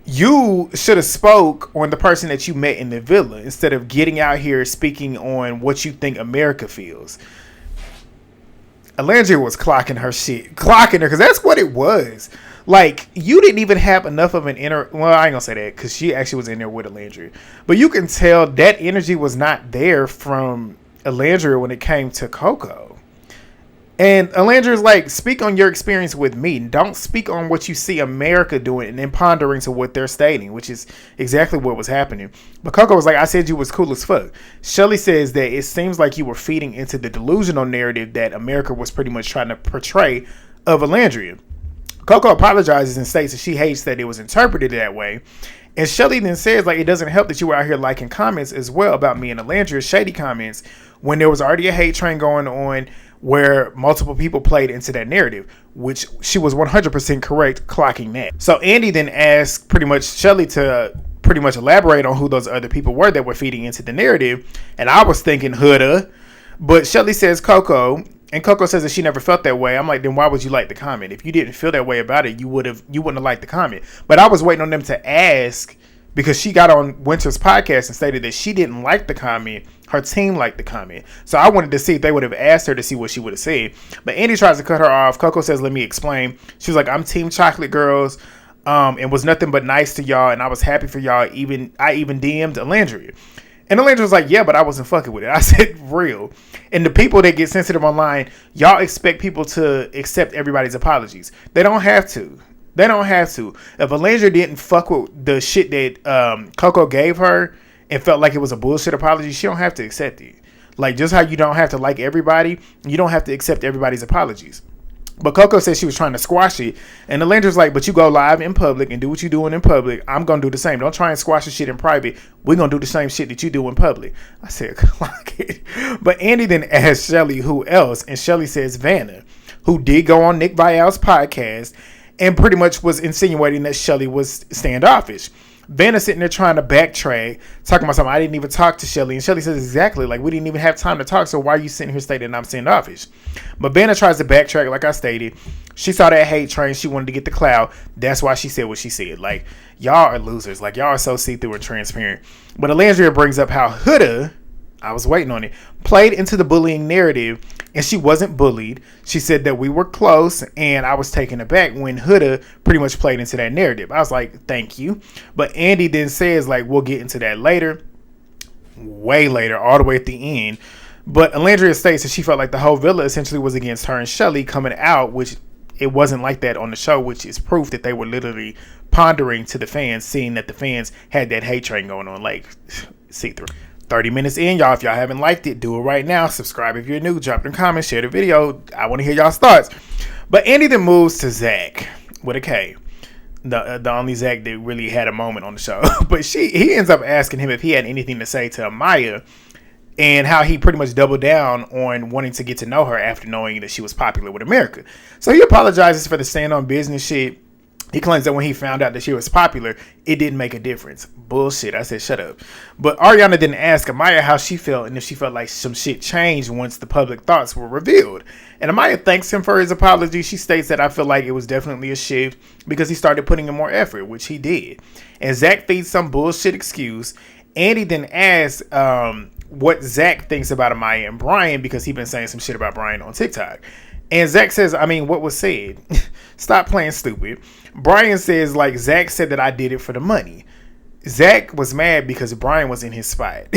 you should have spoke on the person that you met in the villa instead of getting out here speaking on what you think America feels. Olandria was clocking her because that's what it was. Like, you didn't even have enough of an well, I ain't gonna say that because she actually was in there with Olandria, but you can tell that energy was not there from Olandria when it came to Coco. And Olandria's like, speak on your experience with me. Don't speak on what you see America doing and then pondering to what they're stating, which is exactly what was happening. But Coco was like, I said you was cool as fuck. Chelley says that it seems like you were feeding into the delusional narrative that America was pretty much trying to portray of Olandria. Coco apologizes and states that she hates that it was interpreted that way. And Chelley then says, like, it doesn't help that you were out here liking comments as well about me and Olandria, shady comments, when there was already a hate train going on where multiple people played into that narrative, which she was 100% correct clocking that. So Andy then asked pretty much Chelley to pretty much elaborate on who those other people were that were feeding into the narrative. And I was thinking Huda, but Chelley says Coco, and Coco says that she never felt that way. I'm like, then why would you like the comment? If you didn't feel that way about it, you wouldn't have liked the comment. But I was waiting on them to ask, because she got on Winter's podcast and stated that she didn't like the comment. Her team liked the comment. So I wanted to see if they would have asked her to see what she would have said. But Andy tries to cut her off. Coco says, let me explain. She was like, I'm Team Chocolate Girls. And was nothing but nice to y'all. And I was happy for y'all. I even DM'd Olandria. And Olandria was like, yeah, but I wasn't fucking with it. I said, real. And the people that get sensitive online, y'all expect people to accept everybody's apologies. They don't have to. They don't have to. If Olandria didn't fuck with the shit that Coco gave her and felt like it was a bullshit apology, she don't have to accept it. Like, just how you don't have to like everybody, you don't have to accept everybody's apologies. But Coco said she was trying to squash it. And Olandria's like, but you go live in public and do what you doing in public. I'm going to do the same. Don't try and squash the shit in private. We're going to do the same shit that you do in public. I said, clock it. But Andy then asked Chelley who else. And Chelley says Vanna, who did go on Nick Vial's podcast and pretty much was insinuating that Chelley was standoffish. Vanna sitting there trying to backtrack, talking about something. I didn't even talk to Chelley. And Chelley says, exactly, like, we didn't even have time to talk, so why are you sitting here stating I'm standoffish? But Vanna tries to backtrack, like I stated. She saw that hate train. She wanted to get the clout. That's why she said what she said. Like, y'all are losers. Like, y'all are so see-through and transparent. But Olandria brings up how Huda, I was waiting on it, played into the bullying narrative, and she wasn't bullied. She said that we were close, and I was taken aback when Huda pretty much played into that narrative. I was like, thank you. But Andy then says, like, we'll get into that later, way later, all the way at the end. But Olandria states that she felt like the whole villa essentially was against her and Chelley coming out, which it wasn't like that on the show, which is proof that they were literally pondering to the fans, seeing that the fans had that hate train going on, like, see-through. 30 minutes in, y'all. If y'all haven't liked it, do it right now. Subscribe if you're new. Drop in the comments. Share the video. I want to hear y'all's thoughts. But Andy then moves to Zach with a K. The only Zach that really had a moment on the show. But he ends up asking him if he had anything to say to Amaya and how he pretty much doubled down on wanting to get to know her after knowing that she was popular with America. So he apologizes for the stand on business shit. He claims that when he found out that she was popular, it didn't make a difference. Bullshit. I said, shut up. But Ariana didn't ask Amaya how she felt and if she felt like some shit changed once the public thoughts were revealed. And Amaya thanks him for his apology. She states that I feel like it was definitely a shift because he started putting in more effort, which he did. And Zach feeds some bullshit excuse. Andy then asks what Zach thinks about Amaya and Bryan because he's been saying some shit about Bryan on TikTok. And Zach says, I mean, what was said? Stop playing stupid. Bryan says, like, Zach said that I did it for the money. Zach was mad because Bryan was in his spot.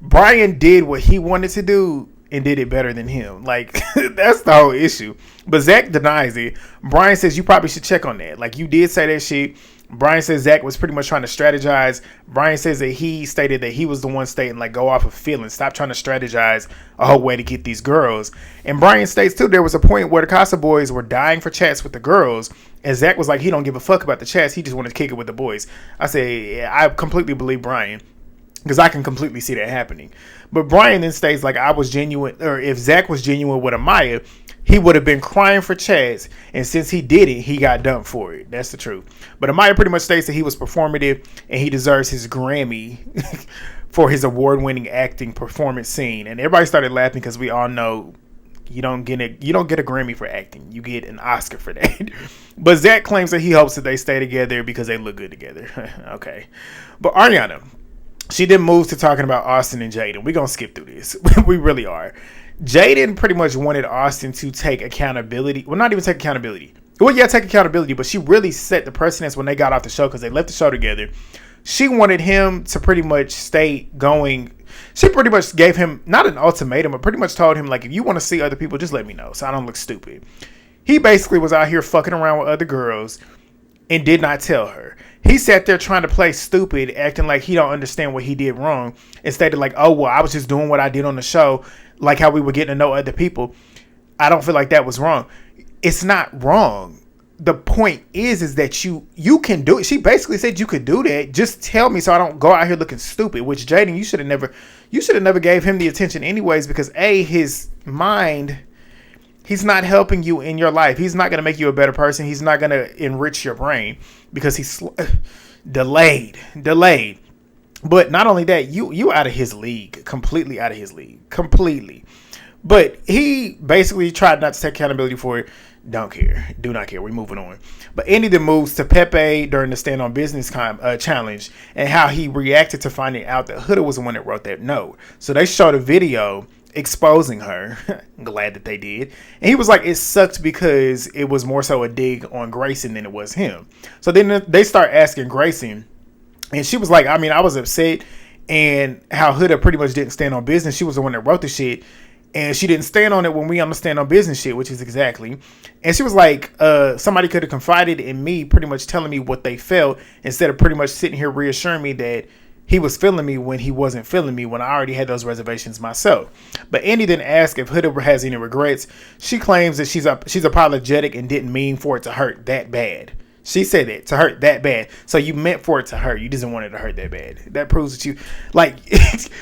Bryan did what he wanted to do and did it better than him. Like, that's the whole issue. But Zach denies it. Bryan says, you probably should check on that. Like, you did say that shit. Bryan says Zach was pretty much trying to strategize. Bryan says that he stated that he was the one stating, like, go off of feelings. Stop trying to strategize a whole way to get these girls. And Bryan states, too, there was a point where the Casa boys were dying for chats with the girls. And Zach was like, he don't give a fuck about the chats. He just wanted to kick it with the boys. I say, yeah, I completely believe Bryan. Because I can completely see that happening. But Bryan then states, like, I was genuine, or if Zach was genuine with Amaya, he would have been crying for chats, and since he did it, he got dumped for it. That's the truth. But Amaya pretty much states that he was performative, and he deserves his Grammy for his award-winning acting performance scene. And everybody started laughing because we all know you don't get a Grammy for acting. You get an Oscar for that. But Zach claims that he hopes that they stay together because they look good together. Okay. But Ariana, she then moves to talking about Austin and Jaden. We're going to skip through this. We really are. Jaden pretty much wanted Austin to take accountability. Well, not even take accountability. Well, yeah, take accountability, but she really set the precedence when they got off the show because they left the show together. She wanted him to pretty much stay going. She pretty much gave him, not an ultimatum, but pretty much told him, like, if you want to see other people, just let me know so I don't look stupid. He basically was out here fucking around with other girls and did not tell her. He sat there trying to play stupid, acting like he don't understand what he did wrong, and stated like, oh, well, I was just doing what I did on the show, like how we were getting to know other people. I don't feel like that was wrong. It's not wrong. The point is that you can do it. She basically said you could do that. Just tell me so I don't go out here looking stupid, which Jaden, you should have never gave him the attention anyways, because his mind, he's not helping you in your life. He's not going to make you a better person. He's not going to enrich your brain because he's delayed. But not only that, you out of his league, completely out of his league, completely. But he basically tried not to take accountability for it. Don't care. Do not care. We're moving on. But Andy then moves to Pepe during the Stand on Business challenge and how he reacted to finding out that Huda was the one that wrote that note. So they showed a video exposing her. Glad that they did. And he was like, it sucked because it was more so a dig on Gracyn than it was him. So then they start asking Gracyn, and she was like, I mean, I was upset, and how Huda pretty much didn't stand on business. She was the one that wrote the shit, and she didn't stand on it when we understand on business shit, which is exactly. And she was like, somebody could have confided in me, pretty much telling me what they felt, instead of pretty much sitting here reassuring me that he was feeling me when he wasn't feeling me when I already had those reservations myself. But Andy then asked if Huda has any regrets. She claims that she's apologetic and didn't mean for it to hurt that bad. She said it to hurt that bad. So you meant for it to hurt. You just didn't want it to hurt that bad. That proves that you like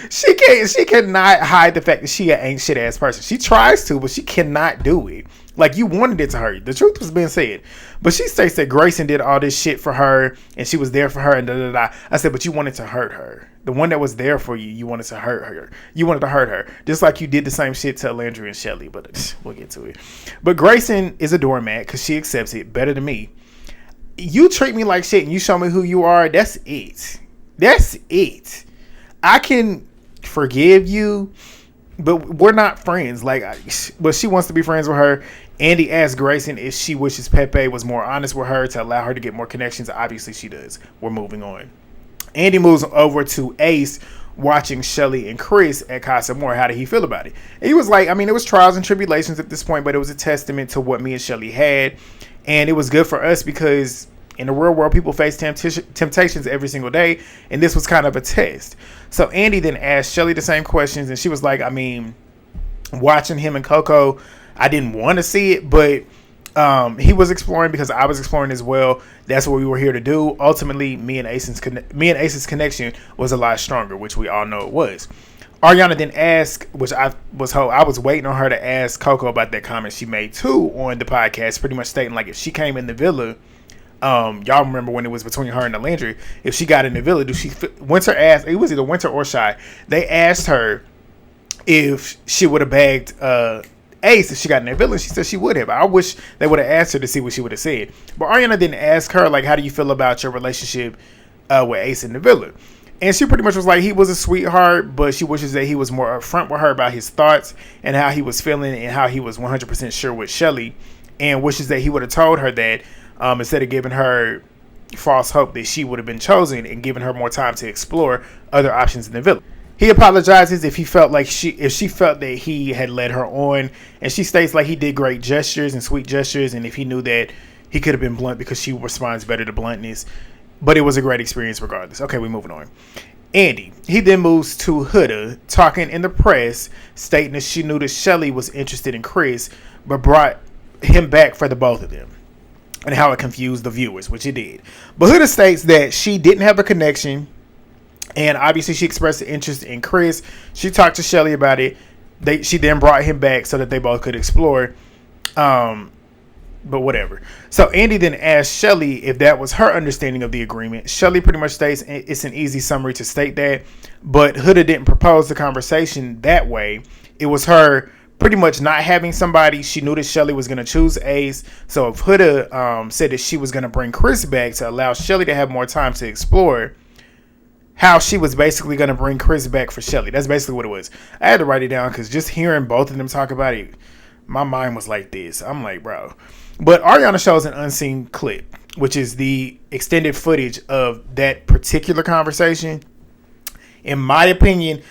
she cannot hide the fact that she an ain't shit ass person. She tries to, but she cannot do it. Like, you wanted it to hurt. The truth was being said. But she states that Gracyn did all this shit for her and she was there for her and da da da. I said, but you wanted to hurt her. The one that was there for you, you wanted to hurt her. You wanted to hurt her. Just like you did the same shit to Olandria and Chelley. But we'll get to it. But Gracyn is a doormat because she accepts it better than me. You treat me like shit and you show me who you are. That's it. That's it. I can forgive you, but we're not friends. But she wants to be friends with her. Andy asked Gracyn if she wishes Pepe was more honest with her to allow her to get more connections. Obviously, she does. We're moving on. Andy moves over to Ace watching Chelley and Chris at Casa Amor. How did he feel about it? And he was like, I mean, it was trials and tribulations at this point, but it was a testament to what me and Chelley had. And it was good for us because in the real world, people face temptations every single day. And this was kind of a test. So Andy then asked Chelley the same questions. And she was like, I mean, watching him and Coco, I didn't want to see it, but he was exploring because I was exploring as well. That's what we were here to do. Ultimately, me and Ace's connection was a lot stronger, which we all know it was. Ariana then asked, which I was waiting on her to ask Coco about that comment she made too on the podcast, pretty much stating like if she came in the villa, y'all remember when it was between her and Olandria, if she got in the villa, Winter asked, it was either Winter or Shy, they asked her if she would have bagged Ace if she got in that villa. She said she would have. I wish they would have asked her to see what she would have said. But Ariana didn't ask her, like, how do you feel about your relationship with Ace in the villa? And she pretty much was like, he was a sweetheart, but she wishes that he was more upfront with her about his thoughts and how he was feeling and how he was 100% sure with Chelley, and wishes that he would have told her that instead of giving her false hope that she would have been chosen and giving her more time to explore other options in the villa. He apologizes if she felt that he had led her on, and she states like he did great gestures and sweet gestures, and if he knew that he could have been blunt because she responds better to bluntness, but it was a great experience regardless. Okay, we're moving on. Andy, he then moves to Huda, talking in the press, stating that she knew that Chelley was interested in Chris, but brought him back for the both of them, and how it confused the viewers, which it did. But Huda states that she didn't have a connection. And obviously she expressed an interest in Chris. She talked to Chelley about it. She then brought him back so that they both could explore. But whatever. So Andy then asked Chelley if that was her understanding of the agreement. Chelley pretty much states it's an easy summary to state that. But Huda didn't propose the conversation that way. It was her pretty much not having somebody. She knew that Chelley was going to choose Ace. So if Huda said that she was going to bring Chris back to allow Chelley to have more time to explore, how she was basically going to bring Chris back for Chelley. That's basically what it was. I had to write it down because just hearing both of them talk about it, my mind was like this. I'm like, bro. But Ariana shows an unseen clip, which is the extended footage of that particular conversation. In my opinion,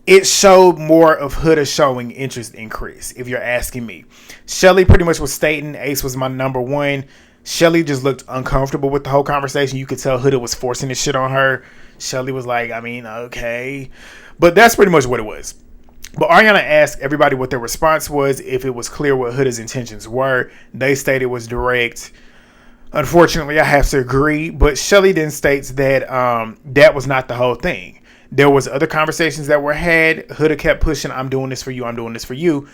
it showed more of Huda showing interest in Chris, if you're asking me. Chelley pretty much was stating Ace was my number one. Chelley just looked uncomfortable with the whole conversation. You could tell Huda was forcing this shit on her. Chelley was like, I mean, okay. But that's pretty much what it was. But Ariana asked everybody what their response was, if it was clear what Huda's intentions were. They stated it was direct. Unfortunately, I have to agree. But Chelley then states that that was not the whole thing. There was other conversations that were had. Huda kept pushing, I'm doing this for you, I'm doing this for you.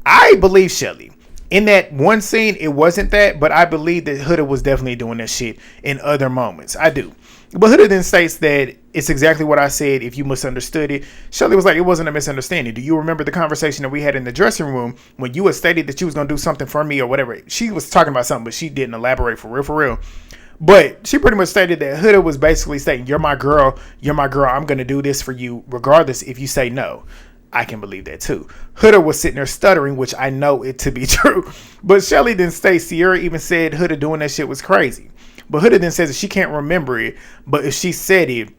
I believe Chelley. In that one scene, it wasn't that, but I believe that Huda was definitely doing that shit in other moments. I do. But Huda then states that it's exactly what I said if you misunderstood it. Chelley was like, it wasn't a misunderstanding. Do you remember the conversation that we had in the dressing room when you had stated that you was going to do something for me or whatever? She was talking about something, but she didn't elaborate for real. But she pretty much stated that Huda was basically saying, you're my girl, I'm going to do this for you regardless if you say no. I can believe that too. Huda was sitting there stuttering, which I know it to be true. But Chelley then states Cierra even said Huda doing that shit was crazy. But Huda then says that she can't remember it, but if she said it,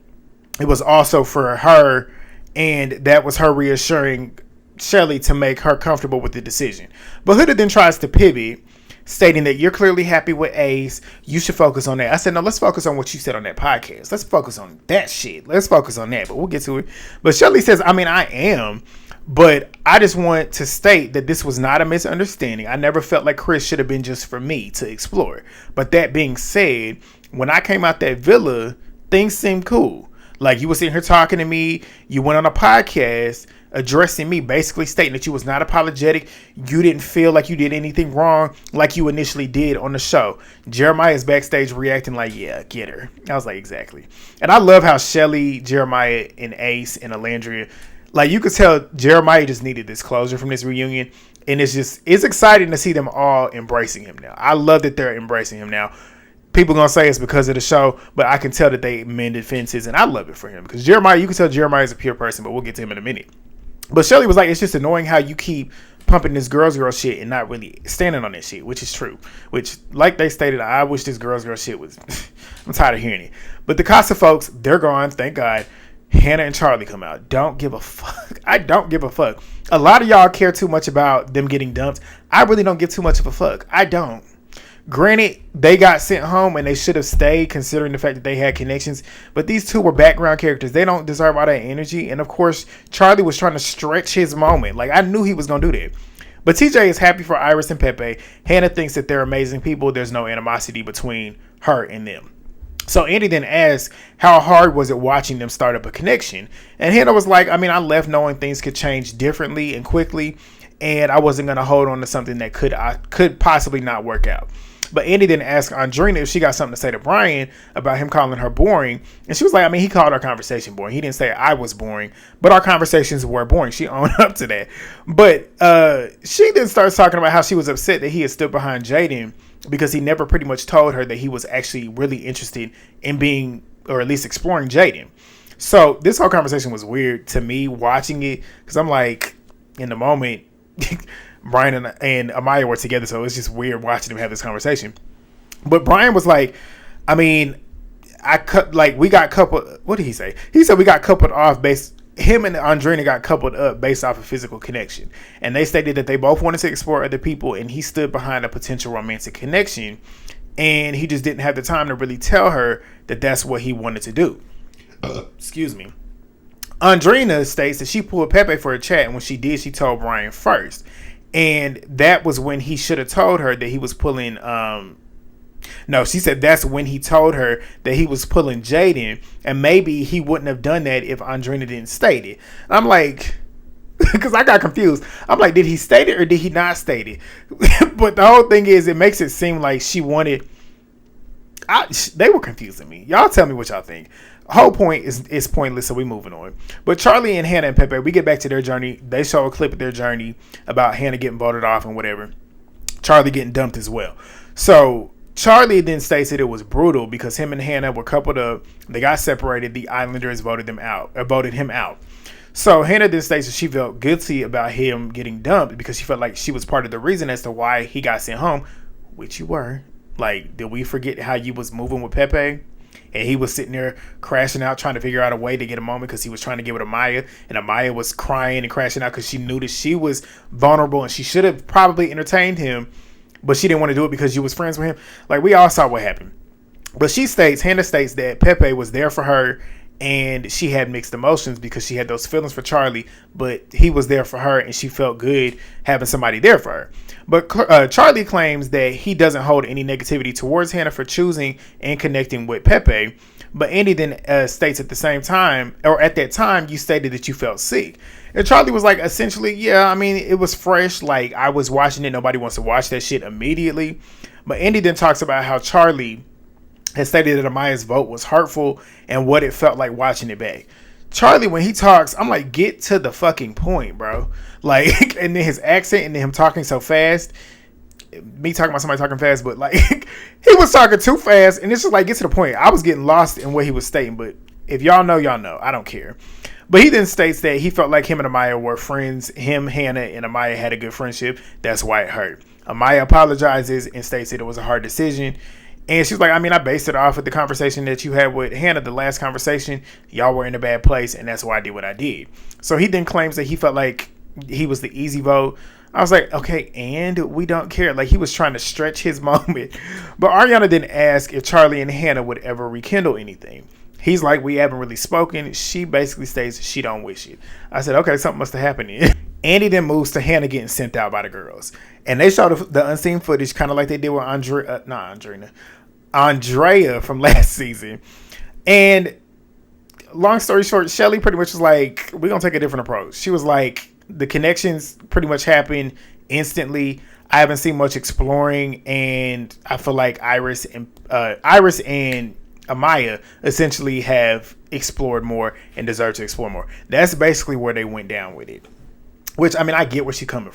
it was also for her, and that was her reassuring Chelley to make her comfortable with the decision. But Huda then tries to pivot, stating that you're clearly happy with Ace. You should focus on that. I said, no, let's focus on what you said on that podcast. Let's focus on that shit. Let's focus on that, but we'll get to it. But Chelley says, I mean, I am, but I just want to state that this was not a misunderstanding. I never felt like Chris should have been just for me to explore. But that being said, when I came out that villa, things seemed cool. Like, you were sitting here talking to me. You went on a podcast addressing me, basically stating that you was not apologetic. You didn't feel like you did anything wrong like you initially did on the show. Jeremiah is backstage reacting like, yeah, get her. I was like, exactly. And I love how Chelley, Jeremiah, and Ace and Olandria, like, you could tell Jeremiah just needed this closure from this reunion. And it's exciting to see them all embracing him now. I love that they're embracing him now. People gonna say it's because of the show, but I can tell that they mended fences, and I love it for him. Because Jeremiah, you can tell Jeremiah is a pure person, but we'll get to him in a minute. But Chelley was like, it's just annoying how you keep pumping this girls girl shit and not really standing on that shit, which is true. Which, like they stated, I wish this girls girl shit was. I'm tired of hearing it. But the Casa folks, they're gone, thank God. Hannah and Charlie come out. Don't give a fuck. I don't give a fuck. A lot of y'all care too much about them getting dumped. I really don't give too much of a fuck. I don't. Granted, they got sent home and they should have stayed considering the fact that they had connections. But these two were background characters. They don't deserve all that energy. And of course, Charlie was trying to stretch his moment. Like, I knew he was going to do that. But TJ is happy for Iris and Pepe. Hannah thinks that they're amazing people. There's no animosity between her and them. So Andy then asked, how hard was it watching them start up a connection? And Hannah was like, I mean, I left knowing things could change differently and quickly. And I wasn't going to hold on to something that could possibly not work out. But Andy then asked Andreina if she got something to say to Bryan about him calling her boring. And she was like, I mean, he called our conversation boring. He didn't say I was boring, but our conversations were boring. She owned up to that. But she then starts talking about how she was upset that he had stood behind Jaden because he never pretty much told her that he was actually really interested in being, or at least exploring Jaden. So this whole conversation was weird to me watching it because I'm like, in the moment, Bryan and Amaya were together, so it's just weird watching them have this conversation. But Bryan was like, I mean, we got coupled. What did he say? He said we got coupled off him and Andreina got coupled up based off of physical connection. And they stated that they both wanted to explore other people, and he stood behind a potential romantic connection. And he just didn't have the time to really tell her that that's what he wanted to do. Excuse me. Andreina states that she pulled Pepe for a chat, and when she did, she told Bryan first. And that was when he should have told her that he was pulling, no, she said that's when he told her that he was pulling Jaden, and maybe he wouldn't have done that if Andreina didn't state it. I'm like, because I got confused. I'm like, did he state it or did he not state it? But the whole thing is, it makes it seem like she wanted, they were confusing me. Y'all tell me what y'all think. Whole point is pointless, so we moving on. But Charlie and Hannah and Pepe, we get back to their journey. They show a clip of their journey about Hannah getting voted off and whatever. Charlie getting dumped as well. So Charlie then states that it was brutal because him and Hannah were coupled up. They got separated. The Islanders voted him out. So Hannah then states that she felt guilty about him getting dumped because she felt like she was part of the reason as to why he got sent home, which you were. Like, did we forget how you was moving with Pepe? And he was sitting there crashing out, trying to figure out a way to get a moment because he was trying to get with Amaya. And Amaya was crying and crashing out because she knew that she was vulnerable and she should have probably entertained him, but she didn't want to do it because you was friends with him. Like, we all saw what happened. But Hannah states that Pepe was there for her and she had mixed emotions because she had those feelings for Charlie, but he was there for her and she felt good having somebody there for her. But Charlie claims that he doesn't hold any negativity towards Hannah for choosing and connecting with Pepe. But Andy then states at that time, you stated that you felt sick. And Charlie was like, essentially, yeah, I mean, it was fresh. Like, I was watching it. Nobody wants to watch that shit immediately. But Andy then talks about how Charlie had stated that Amaya's vote was hurtful and what it felt like watching it back. Charlie, when he talks, I'm like, get to the fucking point, bro. Like, and then his accent and then him talking so fast. Me talking about somebody talking fast, but like, he was talking too fast. And it's just like, get to the point. I was getting lost in what he was stating, but if y'all know, y'all know. I don't care. But he then states that he felt like him and Amaya were friends. Him, Hannah, and Amaya had a good friendship. That's why it hurt. Amaya apologizes and states that it was a hard decision. And she's like, I mean, I based it off of the conversation that you had with Hannah, the last conversation. Y'all were in a bad place, and that's why I did what I did. So he then claims that he felt like he was the easy vote. I was like, okay, and we don't care. Like, he was trying to stretch his moment. But Ariana didn't ask if Charlie and Hannah would ever rekindle anything. He's like, we haven't really spoken. She basically states she don't wish it. I said, okay, something must have happened here. Andy then moves to Hannah getting sent out by the girls. And they showed the unseen footage, kind of like they did with Andrea from last season. And long story short, Chelley pretty much was like, we're going to take a different approach. She was like, the connections pretty much happened instantly. I haven't seen much exploring, and I feel like Iris and Amaya essentially have explored more and deserve to explore more. That's basically where they went down with it. Which, I mean, I get where she's coming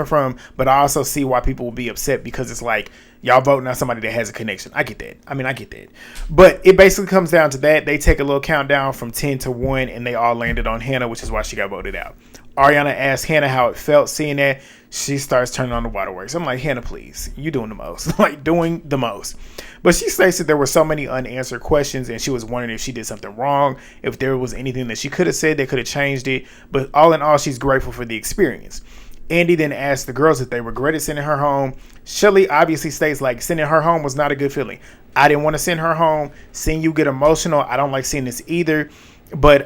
from. But I also see why people will be upset, because it's like, y'all voting on somebody that has a connection. I get that. But it basically comes down to that. They take a little countdown from 10 to 1, and they all landed on Hannah, which is why she got voted out. Ariana asked Hannah how it felt seeing that. She starts turning on the waterworks. I'm like, Hannah, please. You doing the most. Doing the most. But she states that there were so many unanswered questions, and she was wondering if she did something wrong, if there was anything that she could have said that could have changed it. But all in all, she's grateful for the experience. Andy then asked the girls if they regretted sending her home. Chelley obviously states like sending her home was not a good feeling. I didn't want to send her home. Seeing you get emotional, I don't like seeing this either. But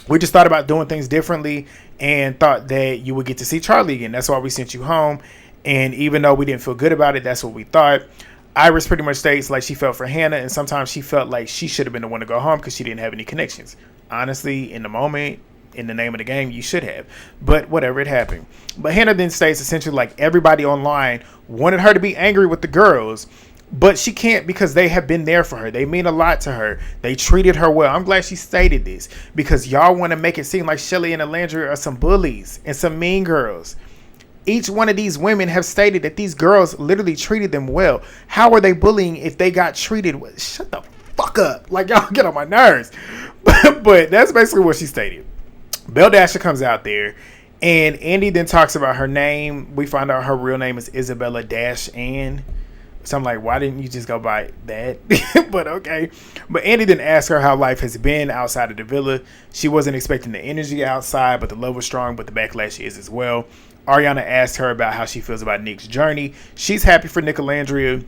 we just thought about doing things differently and thought that you would get to see Charlie again. That's why we sent you home. And even though we didn't feel good about it, that's what we thought. Iris pretty much states like she felt for Hannah, and sometimes she felt like she should have been the one to go home because she didn't have any connections. Honestly, in the moment, in the name of the game, you should have. But whatever, it happened. But Hannah then states essentially like everybody online wanted her to be angry with the girls, but she can't because they have been there for her. They mean a lot to her. They treated her well. I'm glad she stated this, because y'all want to make it seem like Chelley and Olandria are some bullies and some mean girls. Each one of these women have stated that these girls literally treated them well. How are they bullying if they got treated well? Shut the fuck up. Like, y'all get on my nerves. But that's basically what she stated. Belle Dasher comes out there, and Andy then talks about her name. We find out her real name is Isabella Dash-Ann. So I'm like, why didn't you just go by that? But okay. But Andy then asked her how life has been outside of the villa. She wasn't expecting the energy outside, but the love was strong, but the backlash is as well. Ariana asked her about how she feels about Nick's journey. She's happy for Olandria.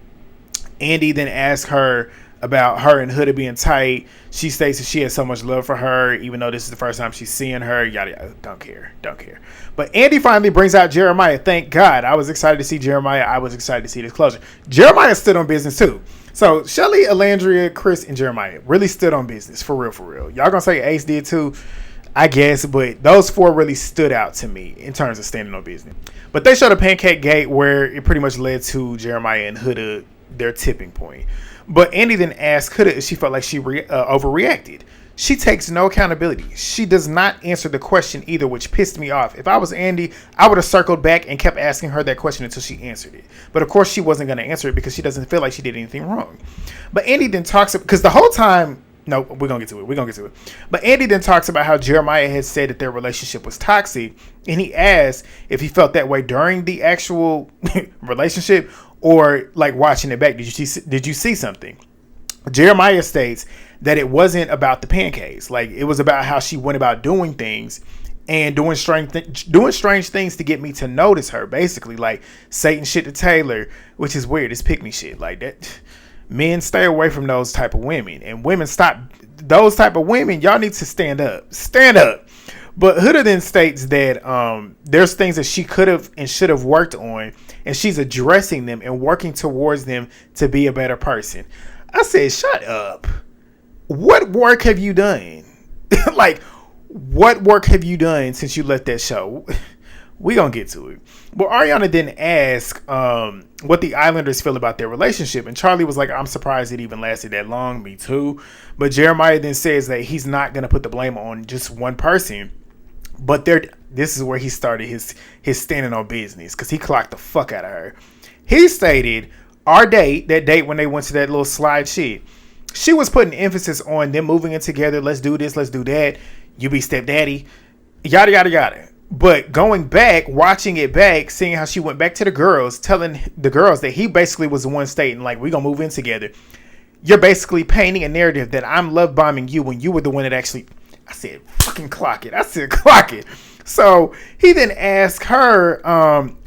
Andy then asked her about her and Huda being tight. She states that she has so much love for her, even though this is the first time she's seeing her. Yada yada. Don't care. But Andy finally brings out Jeremiah. Thank God. I was excited to see Jeremiah. I was excited to see this closure. Jeremiah stood on business too. So Chelley, Olandria, Chris, and Jeremiah really stood on business. For real. Y'all gonna say Ace did too? I guess, but those four really stood out to me in terms of standing on business. But they showed a pancake gate where it pretty much led to Jeremiah and Huda, their tipping point. But Andy then asked Huda if she felt like she overreacted. She takes no accountability. She does not answer the question either, which pissed me off. If I was Andy, I would have circled back and kept asking her that question until she answered it. But of course, she wasn't going to answer it because she doesn't feel like she did anything wrong. But Andy then talks, because the whole time, no, we're going to get to it. But Andy then talks about how Jeremiah had said that their relationship was toxic. And he asked if he felt that way during the actual relationship or like watching it back. Did you see something? Jeremiah states that it wasn't about the pancakes. Like, it was about how she went about doing things and doing strange things to get me to notice her. Basically, like Satan shit to Taylor, which is weird. It's pick me shit like that. Men, stay away from those type of women, and women, stop those type of women. Y'all need to stand up. But Huda then states that there's things that she could have and should have worked on, and she's addressing them and working towards them to be a better person. I said, shut up. What work have you done? Like, what work have you done since you left that show? We gonna get to it. But Ariana didn't ask what the Islanders feel about their relationship. And Charlie was like, I'm surprised it even lasted that long. Me too. But Jeremiah then says that he's not going to put the blame on just one person. But this is where he started his standing on business, because he clocked the fuck out of her. He stated, that date when they went to that little slide shit, she was putting emphasis on them moving in together. Let's do this. Let's do that. You be stepdaddy. Yada, yada, yada. But going back, watching it back, seeing how she went back to the girls, telling the girls that he basically was the one stating, like, we're going to move in together. You're basically painting a narrative that I'm love bombing you when you were the one that actually, I said, fucking clock it. So he then asked her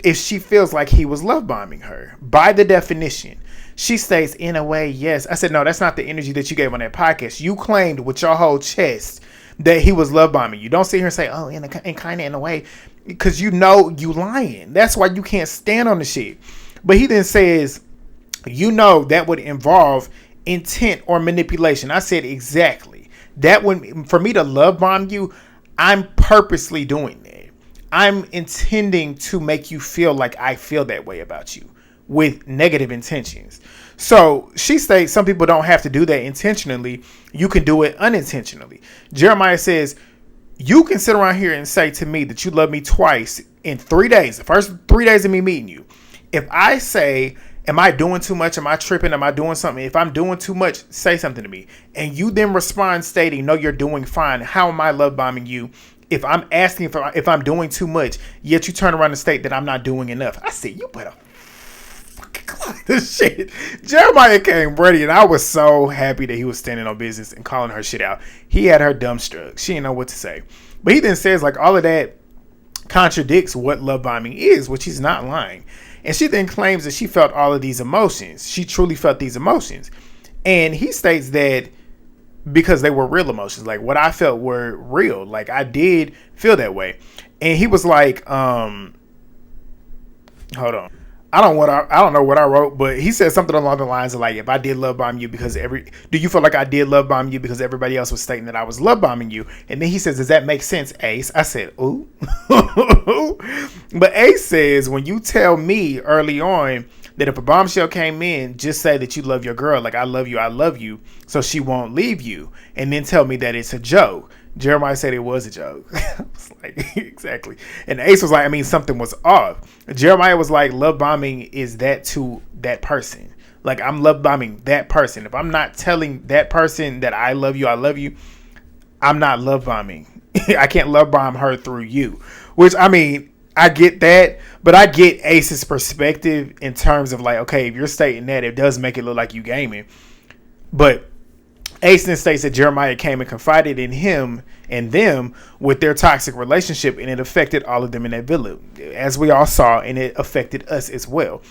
if she feels like he was love bombing her. By the definition, she states, in a way, yes. I said, no, that's not the energy that you gave on that podcast. You claimed with your whole chest that he was love bombing you. Don't sit here and say, oh, in kind of in a way, because you know you lying. That's why you can't stand on the shit. But he then says, you know that would involve intent or manipulation. I said, exactly. That would, for me to love bomb you, I'm purposely doing that. I'm intending to make you feel like I feel that way about you with negative intentions. So she states some people don't have to do that intentionally. You can do it unintentionally. Jeremiah says, you can sit around here and say to me that you love me twice in 3 days, the first 3 days of me meeting you. If I say, am I doing too much? Am I tripping? Am I doing something? If I'm doing too much, say something to me. And you then respond stating, no, you're doing fine. How am I love bombing you? If I'm asking if I'm doing too much, yet you turn around and state that I'm not doing enough. I said, you better fucking clock this shit. Jeremiah came ready, and I was so happy that he was standing on business and calling her shit out. He had her dumbstruck. She didn't know what to say. But he then says, like, all of that contradicts what love bombing is, which he's not lying. And she then claims that she felt all of these emotions. She truly felt these emotions. And he states that because they were real emotions. Like, what I felt were real. Like, I did feel that way. And he was like, hold on. I don't know what I wrote, but he said something along the lines of like, if I did love bomb you because do you feel like I did love bomb you because everybody else was stating that I was love bombing you? And then he says, does that make sense, Ace? I said, ooh. But Ace says, when you tell me early on that if a bombshell came in, just say that you love your girl. Like, I love you, so she won't leave you. And then tell me that it's a joke. Jeremiah said it was a joke. I was like, exactly. And Ace was like, I mean, something was off. Jeremiah was like, love bombing is that to that person. Like, I'm love bombing that person. If I'm not telling that person that I love you, I'm not love bombing. I can't love bomb her through you. Which, I mean, I get that, but I get Ace's perspective in terms of like, okay, if you're stating that, it does make it look like you gaming. But Ace then states that Jeremiah came and confided in him and them with their toxic relationship, and it affected all of them in that villa, as we all saw, and it affected us as well.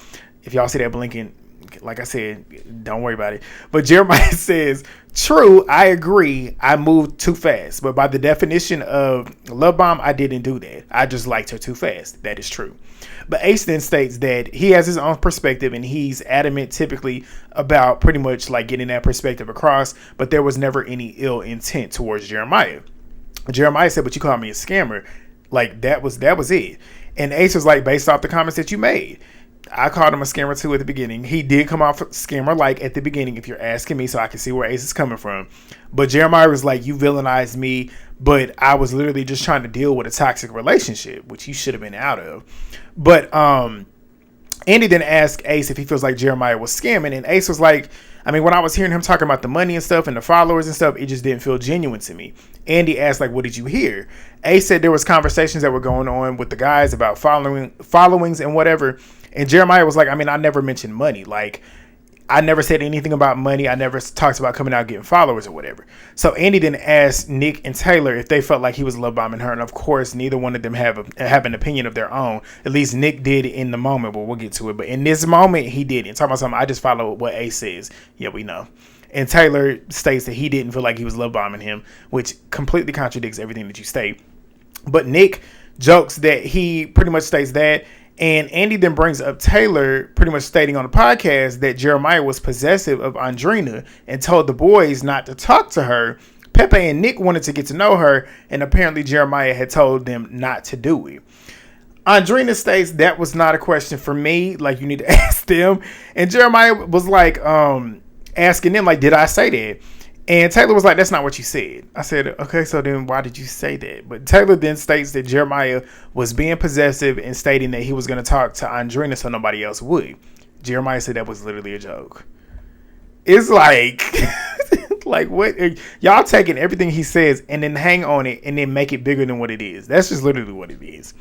If y'all see that blinking, like I said, don't worry about it. But Jeremiah says, true, I agree, I moved too fast. But by the definition of love bomb, I didn't do that. I just liked her too fast. That is true. But Ace then states that he has his own perspective, and he's adamant typically about pretty much like getting that perspective across, but there was never any ill intent towards Jeremiah. Jeremiah said, but you called me a scammer. Like, that was it. And Ace was like, based off the comments that you made, I called him a scammer too at the beginning. He did come off scammer like at the beginning, if you're asking me, so I can see where Ace is coming from. But Jeremiah was like, you villainized me, but I was literally just trying to deal with a toxic relationship, which you should have been out of. But Andy then asked Ace if he feels like Jeremiah was scamming, and Ace was like, I mean, when I was hearing him talking about the money and stuff and the followers and stuff, it just didn't feel genuine to me. Andy asked, like, what did you hear? Ace said there was conversations that were going on with the guys about followings and whatever. And Jeremiah was like, I mean, I never mentioned money. Like, I never said anything about money. I never talked about coming out getting followers or whatever. So Andy then asked Nick and Taylor if they felt like he was love bombing her. And of course, neither one of them have an opinion of their own. At least Nick did in the moment, but we'll get to it. But in this moment, he didn't. Talking about something, I just follow what Ace says. Yeah, we know. And Taylor states that he didn't feel like he was love bombing him, which completely contradicts everything that you state. But Nick jokes that he pretty much states that. And Andy then brings up Taylor pretty much stating on the podcast that Jeremiah was possessive of Andreina and told the boys not to talk to her. Pepe and Nick wanted to get to know her, and apparently Jeremiah had told them not to do it. Andreina states that was not a question for me. Like, you need to ask them. And Jeremiah was like asking them, like, did I say that? And Taylor was like, that's not what you said. I said, okay, so then why did you say that? But Taylor then states that Jeremiah was being possessive and stating that he was going to talk to Andreina so nobody else would. Jeremiah said that was literally a joke. It's like, like what? Y'all taking everything he says and then hang on it and then make it bigger than what it is. That's just literally what it is.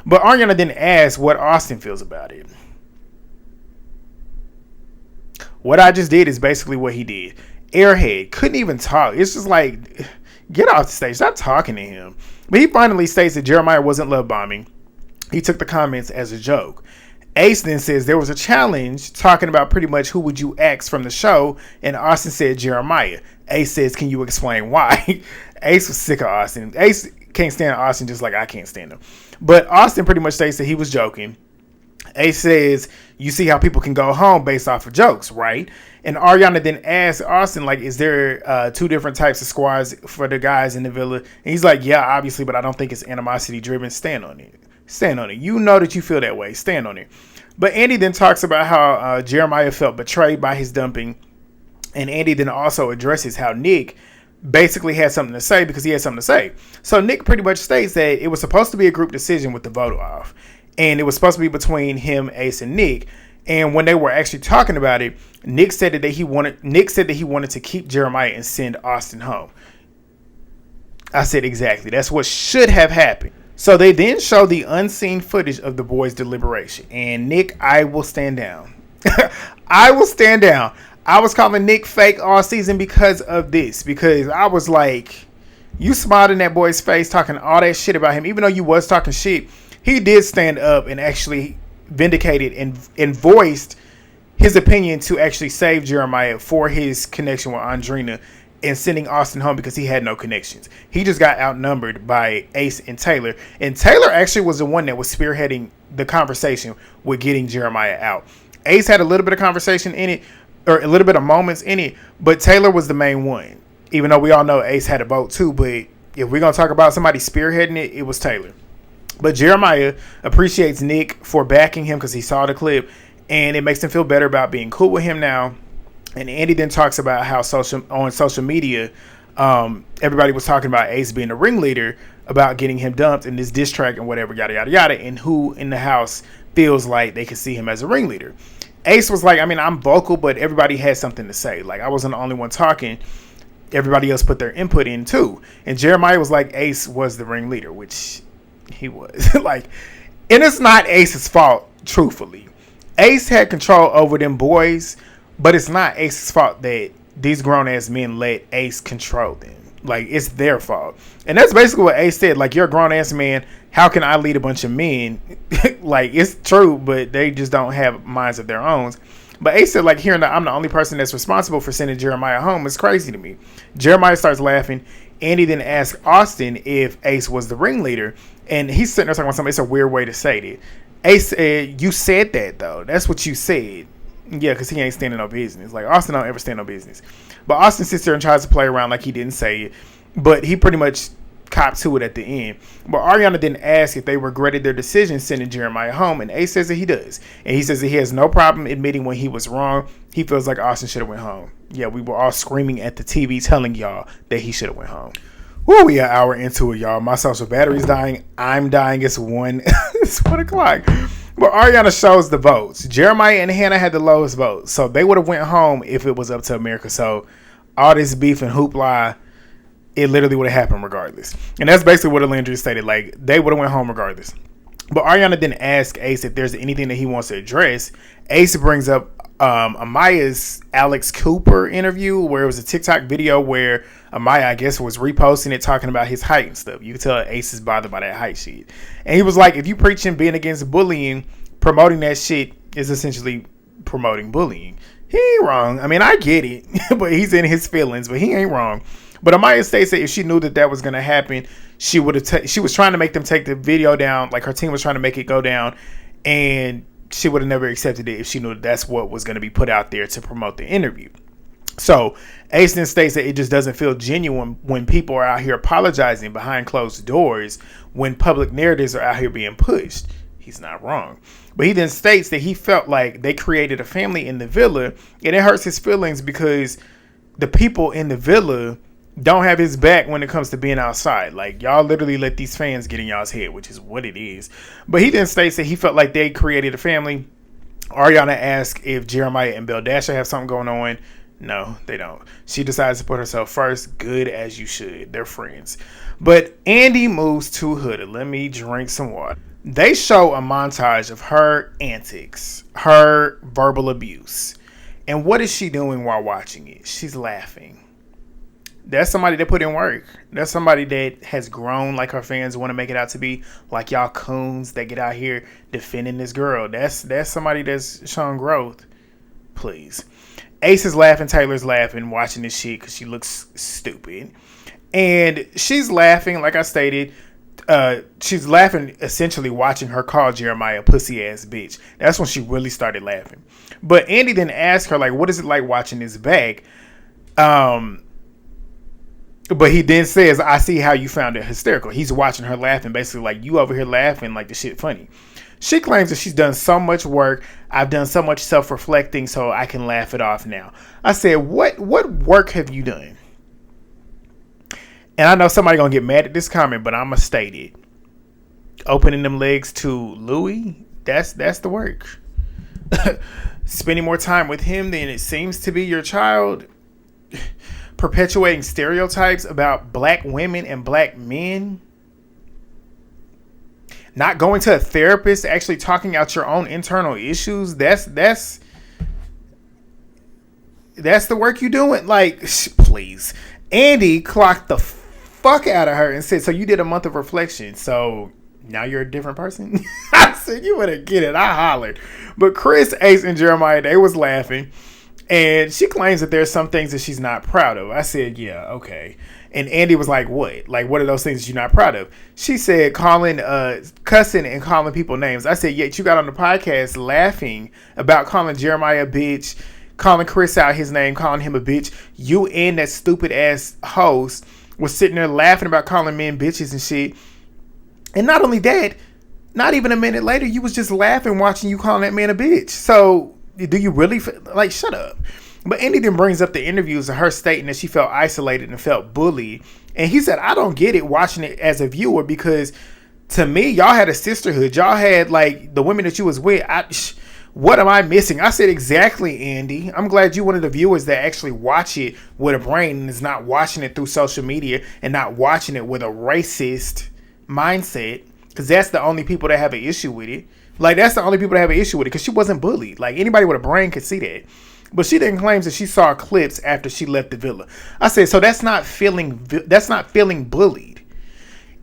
But Ariana then asked what Austin feels about it. What I just did is basically what he did. Airhead, couldn't even talk. It's just like, Get off the stage. Stop talking to him. But he finally states that Jeremiah wasn't love bombing. He took the comments as a joke. Ace then says there was a challenge talking about pretty much who would you ask from the show, and Austin said Jeremiah. Ace says, can you explain why? Ace was sick of Austin. Ace can't stand Austin just like I can't stand him. But Austin pretty much states that he was joking. Ace says, you see how people can go home based off of jokes, right? And Ariana then asks Austin, like, is there two different types of squads for the guys in the villa? And he's like, yeah, obviously, but I don't think it's animosity driven. Stand on it. Stand on it. You know that you feel that way. Stand on it. But Andy then talks about how Jeremiah felt betrayed by his dumping. And Andy then also addresses how Nick basically had something to say because he had something to say. So Nick pretty much states that it was supposed to be a group decision with the vote off. And it was supposed to be between him, Ace, and Nick. And when they were actually talking about it, Nick said that he wanted to keep Jeremiah and send Austin home. I said exactly. That's what should have happened. So they then show the unseen footage of the boys' deliberation. And Nick, I will stand down. I will stand down. I was calling Nick fake all season because of this. Because I was like, you smiled in that boy's face talking all that shit about him. Even though you was talking shit, he did stand up and actually vindicated and voiced his opinion to actually save Jeremiah for his connection with Andreina and sending Austin home because he had no connections. He just got outnumbered by Ace and Taylor. And Taylor actually was the one that was spearheading the conversation with getting Jeremiah out. Ace had a little bit of conversation in it, or a little bit of moments in it, but Taylor was the main one. Even though we all know Ace had a vote too, but if we're going to talk about somebody spearheading it, it was Taylor. But Jeremiah appreciates Nick for backing him because he saw the clip, and it makes him feel better about being cool with him now. And Andy then talks about how on social media, everybody was talking about Ace being a ringleader, about getting him dumped in this diss track and whatever, yada, yada, yada, and who in the house feels like they could see him as a ringleader. Ace was like, I mean, I'm vocal, but everybody has something to say. Like, I wasn't the only one talking. Everybody else put their input in too. And Jeremiah was like, Ace was the ringleader, which he was. Like, and it's not Ace's fault, truthfully. Ace had control over them boys, but it's not Ace's fault that these grown-ass men let Ace control them. Like, it's their fault. And that's basically what Ace said. Like, you're a grown-ass man. How can I lead a bunch of men? Like, it's true, but they just don't have minds of their own. But Ace said, like, hearing that I'm the only person that's responsible for sending Jeremiah home is crazy to me. Jeremiah starts laughing. Andy then asks Austin if Ace was the ringleader. And he's sitting there talking about something. It's a weird way to say it. Ace said, you said that, though. That's what you said. Yeah, because he ain't standing no business. Like, Austin don't ever stand no business. But Austin sits there and tries to play around like he didn't say it. But he pretty much copped to it at the end. But Ariana didn't ask if they regretted their decision sending Jeremiah home. And Ace says that he does. And he says that he has no problem admitting when he was wrong. He feels like Austin should have went home. Yeah, we were all screaming at the TV telling y'all that he should have went home. Woo, we an hour into it, y'all. My social battery's dying. I'm dying. It's 1 o'clock. But Ariana shows the votes. Jeremiah and Hannah had the lowest votes. So they would have went home if it was up to America. So all this beef and hoopla, it literally would have happened regardless. And that's basically what Olandria stated. Like, they would have went home regardless. But Ariana didn't ask Ace if there's anything that he wants to address. Ace brings up Amaya's Alex Cooper interview, where it was a TikTok video where Amaya, I guess, was reposting it, talking about his height and stuff. You can tell Ace is bothered by that height shit. And he was like, if you preaching being against bullying, promoting that shit is essentially promoting bullying. He ain't wrong. I mean, I get it, but he's in his feelings, but he ain't wrong. But Amaya states that if she knew that that was going to happen, she would have. She was trying to make them take the video down, like her team was trying to make it go down, and she would have never accepted it if she knew that that's what was going to be put out there to promote the interview. So Ace then states that it just doesn't feel genuine when people are out here apologizing behind closed doors when public narratives are out here being pushed. He's not wrong. But he then states that he felt like they created a family in the villa, and it hurts his feelings because the people in the villa don't have his back when it comes to being outside. Like, y'all literally let these fans get in y'all's head, which is what it is. But he then states that he felt like they created a family. Ariana asked if Jeremiah and Belle-A have something going on. No, they don't. She decides to put herself first. Good as you should. They're friends. But Andy moves to Huda. Let me drink some water. They show a montage of her antics, her verbal abuse. And what is she doing while watching it? She's laughing. That's somebody that put in work. That's somebody that has grown like her fans want to make it out to be. Like y'all coons that get out here defending this girl. That's somebody that's shown growth. Please. Ace is laughing. Taylor's laughing watching this shit because she looks stupid. And she's laughing, like I stated. She's laughing essentially watching her call Jeremiah a pussy ass bitch. That's when she really started laughing. But Andy then asked her, like, what is it like watching this back? But he then says, I see how you found it hysterical. He's watching her laughing, basically like, you over here laughing like the shit funny. She claims that she's done so much work. I've done so much self-reflecting so I can laugh it off now. I said, what work have you done? And I know somebody going to get mad at this comment, but I'm going to state it. Opening them legs to Louis, that's the work. Spending more time with him than it seems to be your child. Perpetuating stereotypes about black women and black men. Not going to a therapist, actually talking out your own internal issues. That's the work you doing. Like, please. Andy clocked the fuck out of her and said, so you did a month of reflection. So now you're a different person? I said, you better get it. I hollered. But Chris, Ace, and Jeremiah, they was laughing. And she claims that there's some things that she's not proud of. I said, yeah, okay. And Andy was like, what? Like, what are those things that you're not proud of? She said, cussing and calling people names. I said, yet you got on the podcast laughing about calling Jeremiah a bitch, calling Chris out his name, calling him a bitch. You and that stupid ass host was sitting there laughing about calling men bitches and shit. And not only that, not even a minute later, you was just laughing watching you calling that man a bitch. So do you really like, shut up? But Andy then brings up the interviews of her stating that she felt isolated and felt bullied. And he said, I don't get it watching it as a viewer, because to me, y'all had a sisterhood. Y'all had like the women that you was with. What am I missing? I said, exactly, Andy. I'm glad you one of the viewers that actually watch it with a brain and is not watching it through social media and not watching it with a racist mindset, because that's the only people that have an issue with it. Like, that's the only people that have an issue with it, because she wasn't bullied. Like, anybody with a brain could see that. But she then claims that she saw clips after she left the villa. I said, so that's not feeling bullied.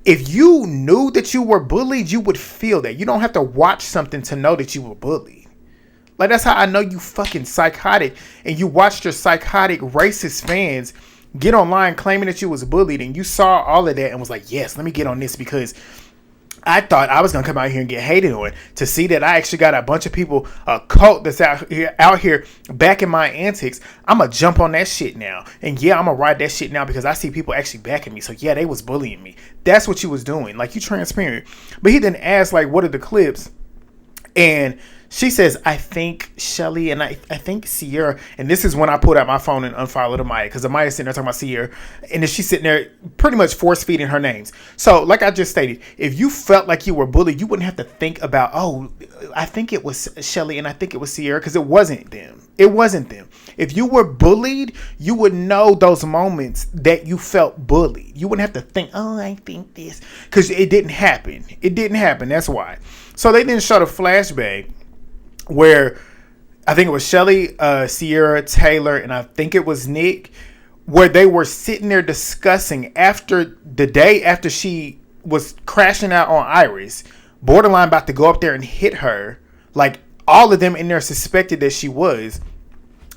If you knew that you were bullied, you would feel that. You don't have to watch something to know that you were bullied. Like, that's how I know you fucking psychotic. And you watched your psychotic racist fans get online claiming that you was bullied. And you saw all of that and was like, yes, let me get on this, because I thought I was going to come out here and get hated on. To see that I actually got a bunch of people, a cult that's out here backing my antics, I'm going to jump on that shit now. And yeah, I'm going to ride that shit now because I see people actually backing me. So yeah, they was bullying me. That's what you was doing. Like, you transparent. But he then asked, like, what are the clips? And she says, I think Chelley and I think Cierra. And this is when I pulled out my phone and unfollowed Amaya, because Amaya's sitting there talking about Cierra. And then she's sitting there pretty much force feeding her names. So like I just stated, if you felt like you were bullied, you wouldn't have to think about, oh, I think it was Chelley and I think it was Cierra, because it wasn't them. It wasn't them. If you were bullied, you would know those moments that you felt bullied. You wouldn't have to think, oh, I think this, because it didn't happen. It didn't happen. That's why. So they then showed a flashback where I think it was Chelley, Cierra, Taylor, and I think it was Nick, where they were sitting there discussing after the day after she was crashing out on Iris, borderline about to go up there and hit her. Like, all of them in there suspected that she was.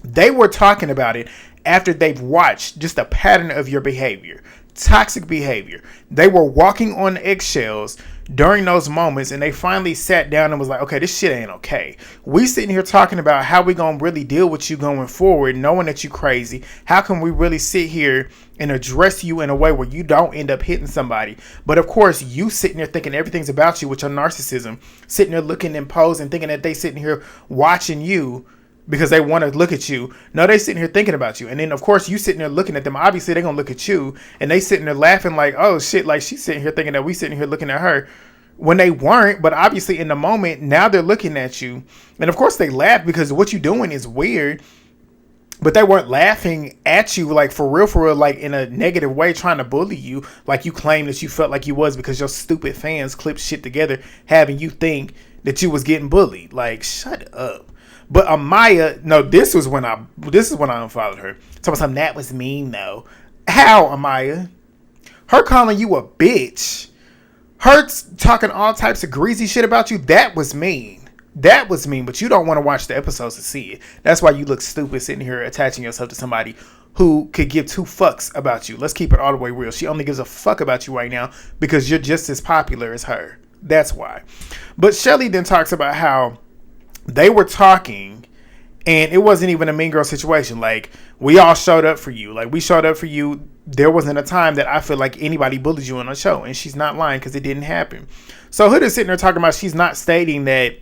They were talking about it after they've watched just a pattern of your behavior, toxic behavior. They were walking on eggshells during those moments, and they finally sat down and was like, okay, this shit ain't okay. We sitting here talking about how we gonna really deal with you going forward, knowing that you crazy. How can we really sit here and address you in a way where you don't end up hitting somebody? But of course, you sitting there thinking everything's about you with your narcissism, sitting there looking and posing, thinking that they sitting here watching you because they want to look at you. No, they sitting here thinking about you. And then, of course, you sitting there looking at them. Obviously, they're going to look at you. And they sitting there laughing like, oh, shit, like she's sitting here thinking that we sitting here looking at her. When they weren't, but obviously in the moment, now they're looking at you. And, of course, they laugh because what you're doing is weird. But they weren't laughing at you, like, for real, like, in a negative way, trying to bully you. Like you claimed that you felt like you was because your stupid fans clipped shit together, having you think that you was getting bullied. Like, shut up. But Amaya, no, this is when I unfollowed her. Talking about something that was mean though. How, Amaya? Her calling you a bitch. Her talking all types of greasy shit about you. That was mean. That was mean, but you don't want to watch the episodes to see it. That's why you look stupid sitting here attaching yourself to somebody who could give two fucks about you. Let's keep it all the way real. She only gives a fuck about you right now because you're just as popular as her. That's why. But Chelley then talks about how they were talking and it wasn't even a mean girl situation. Like, we all showed up for you. Like, we showed up for you. There wasn't a time that I feel like anybody bullied you on a show. And she's not lying because it didn't happen. So Huda's sitting there talking about she's not stating that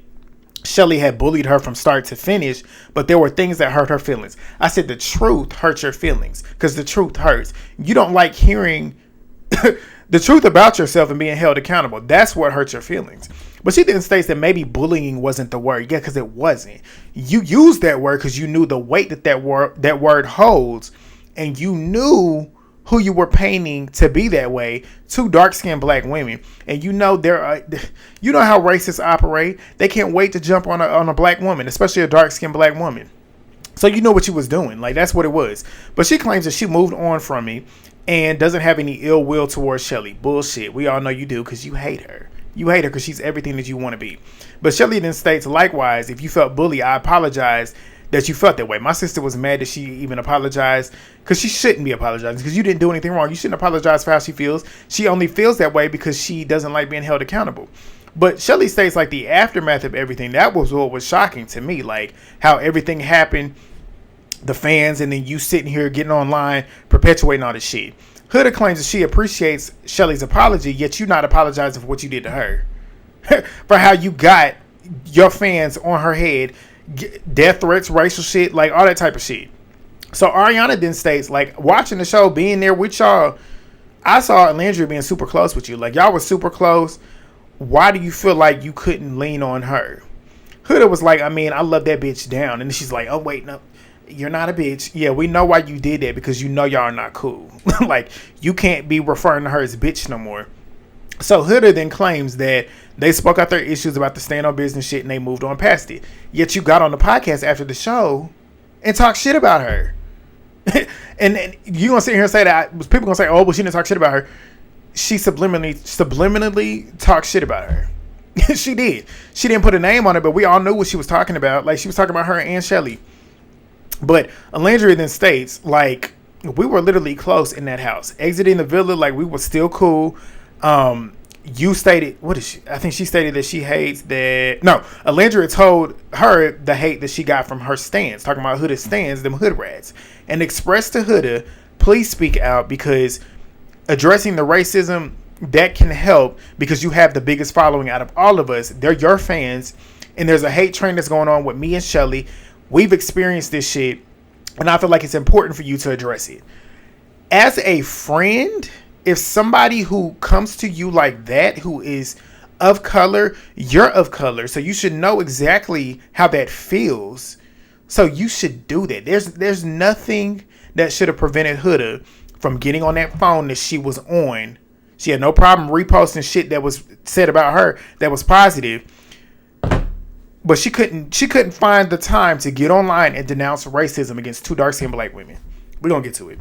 Chelley had bullied her from start to finish, but there were things that hurt her feelings. I said the truth hurts your feelings because the truth hurts. You don't like hearing the truth about yourself and being held accountable. That's what hurts your feelings. But she then states that maybe bullying wasn't the word. Yeah, because it wasn't. You used that word because you knew the weight that word holds, and you knew who you were painting to be that way. Two dark-skinned black women, and you know you know how racists operate. They can't wait to jump on a black woman, especially a dark-skinned black woman. So you know what you was doing. Like, that's what it was. But she claims that she moved on from me and doesn't have any ill will towards Chelley. Bullshit. We all know you do because you hate her. You hate her because she's everything that you want to be. But Chelley then states, likewise, if you felt bullied, I apologize that you felt that way. My sister was mad that she even apologized because she shouldn't be apologizing because you didn't do anything wrong. You shouldn't apologize for how she feels. She only feels that way because she doesn't like being held accountable. But Chelley states, like, the aftermath of everything, that was what was shocking to me. Like, how everything happened, the fans, and then you sitting here getting online, perpetuating all this shit. Huda claims that she appreciates Chelley's apology, yet you're not apologizing for what you did to her. For how you got your fans on her head, death threats, racial shit, like all that type of shit. So Ariana then states, like, watching the show, being there with y'all, I saw Olandria being super close with you. Like, y'all was super close. Why do you feel like you couldn't lean on her? Huda was like, I mean, I love that bitch down. And then she's like, oh, wait, no. You're not a bitch. Yeah, we know why you did that because you know y'all are not cool. Like, you can't be referring to her as bitch no more. So Huda then claims that they spoke out their issues about the stand on business shit and they moved on past it. Yet you got on the podcast after the show and talk shit about her. and you gonna sit here and say that people gonna say, oh, well, she didn't talk shit about her. She subliminally talked shit about her. She did. She didn't put a name on it, but we all knew what she was talking about. Like, she was talking about her and Chelley. But Olandria then states, like, we were literally close in that house. Exiting the villa, like, we were still cool. You stated, what is she? I think she stated that she hates that. No, Olandria told her the hate that she got from her stands, talking about Huda stands, them hood rats, and expressed to Huda, please speak out because addressing the racism, that can help because you have the biggest following out of all of us. They're your fans, and there's a hate train that's going on with me and Chelley. We've experienced this shit, and I feel like it's important for you to address it. As a friend, if somebody who comes to you like that, who is of color, you're of color, so you should know exactly how that feels. So you should do that. There's nothing that should have prevented Huda from getting on that phone that she was on. She had no problem reposting shit that was said about her that was positive. But she couldn't find the time to get online and denounce racism against two dark-skinned black women. We're going to get to it.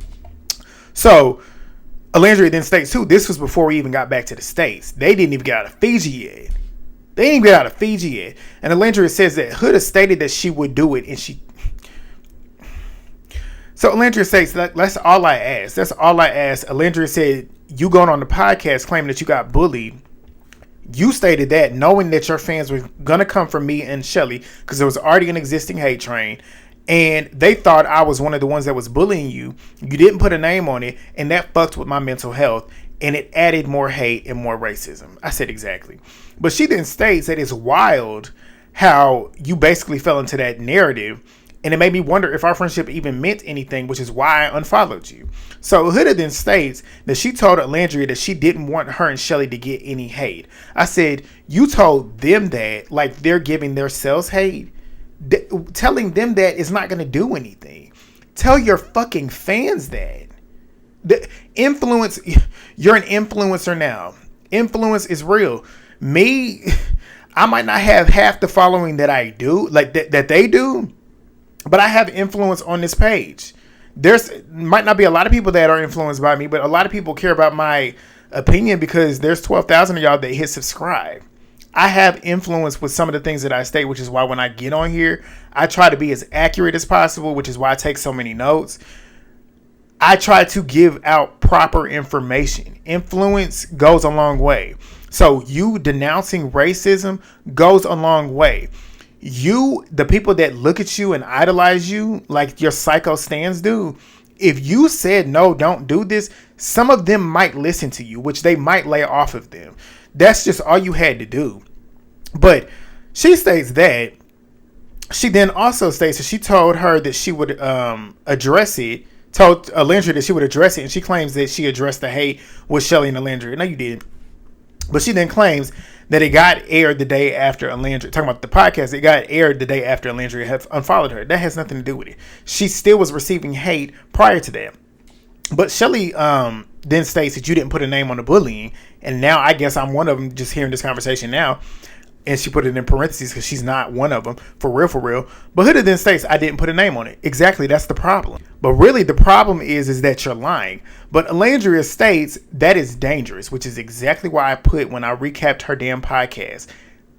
So, Olandria then states, too, this was before we even got back to the States. They didn't even get out of Fiji yet. And Olandria says that Huda stated that she would do it, and she... So, Olandria states, that's all I asked. That's all I asked. Olandria said, you going on the podcast claiming that you got bullied. You stated that knowing that your fans were going to come from me and Chelley because there was already an existing hate train and they thought I was one of the ones that was bullying you. You didn't put a name on it and that fucked with my mental health and it added more hate and more racism. I said exactly. But she then states that it's wild how you basically fell into that narrative and it made me wonder if our friendship even meant anything, which is why I unfollowed you. So Huda then states that she told Olandria that she didn't want her and Chelley to get any hate. I said, you told them that like they're giving themselves hate? Telling them that is not going to do anything. Tell your fucking fans that. The influence, you're an influencer now. Influence is real. Me, I might not have half the following that I do, like that they do. But I have influence on this page. There's might not be a lot of people that are influenced by me, but a lot of people care about my opinion because there's 12,000 of y'all that hit subscribe. I have influence with some of the things that I state, which is why when I get on here, I try to be as accurate as possible, which is why I take so many notes. I try to give out proper information. Influence goes a long way. So you denouncing racism goes a long way. The people that look at you and idolize you, like your psycho stans do, if you said, no, don't do this, some of them might listen to you, which they might lay off of them. That's just all you had to do. But she states that she then also states that she told her that she would address it, told Olandria that she would address it, and she claims that she addressed the hate with Chelley and Olandria. No, you didn't. But she then claims that it got aired the day after Olandria, talking about the podcast, it got aired the day after Olandria had unfollowed her. That has nothing to do with it. She still was receiving hate prior to that. But Chelley then states that you didn't put a name on the bullying, and now I guess I'm one of them just hearing this conversation now. And she put it in parentheses because she's not one of them, for real. But Huda then states, I didn't put a name on it. Exactly, that's the problem. But really, the problem is that you're lying. But Olandria states that is dangerous, which is exactly why I put when I recapped her damn podcast.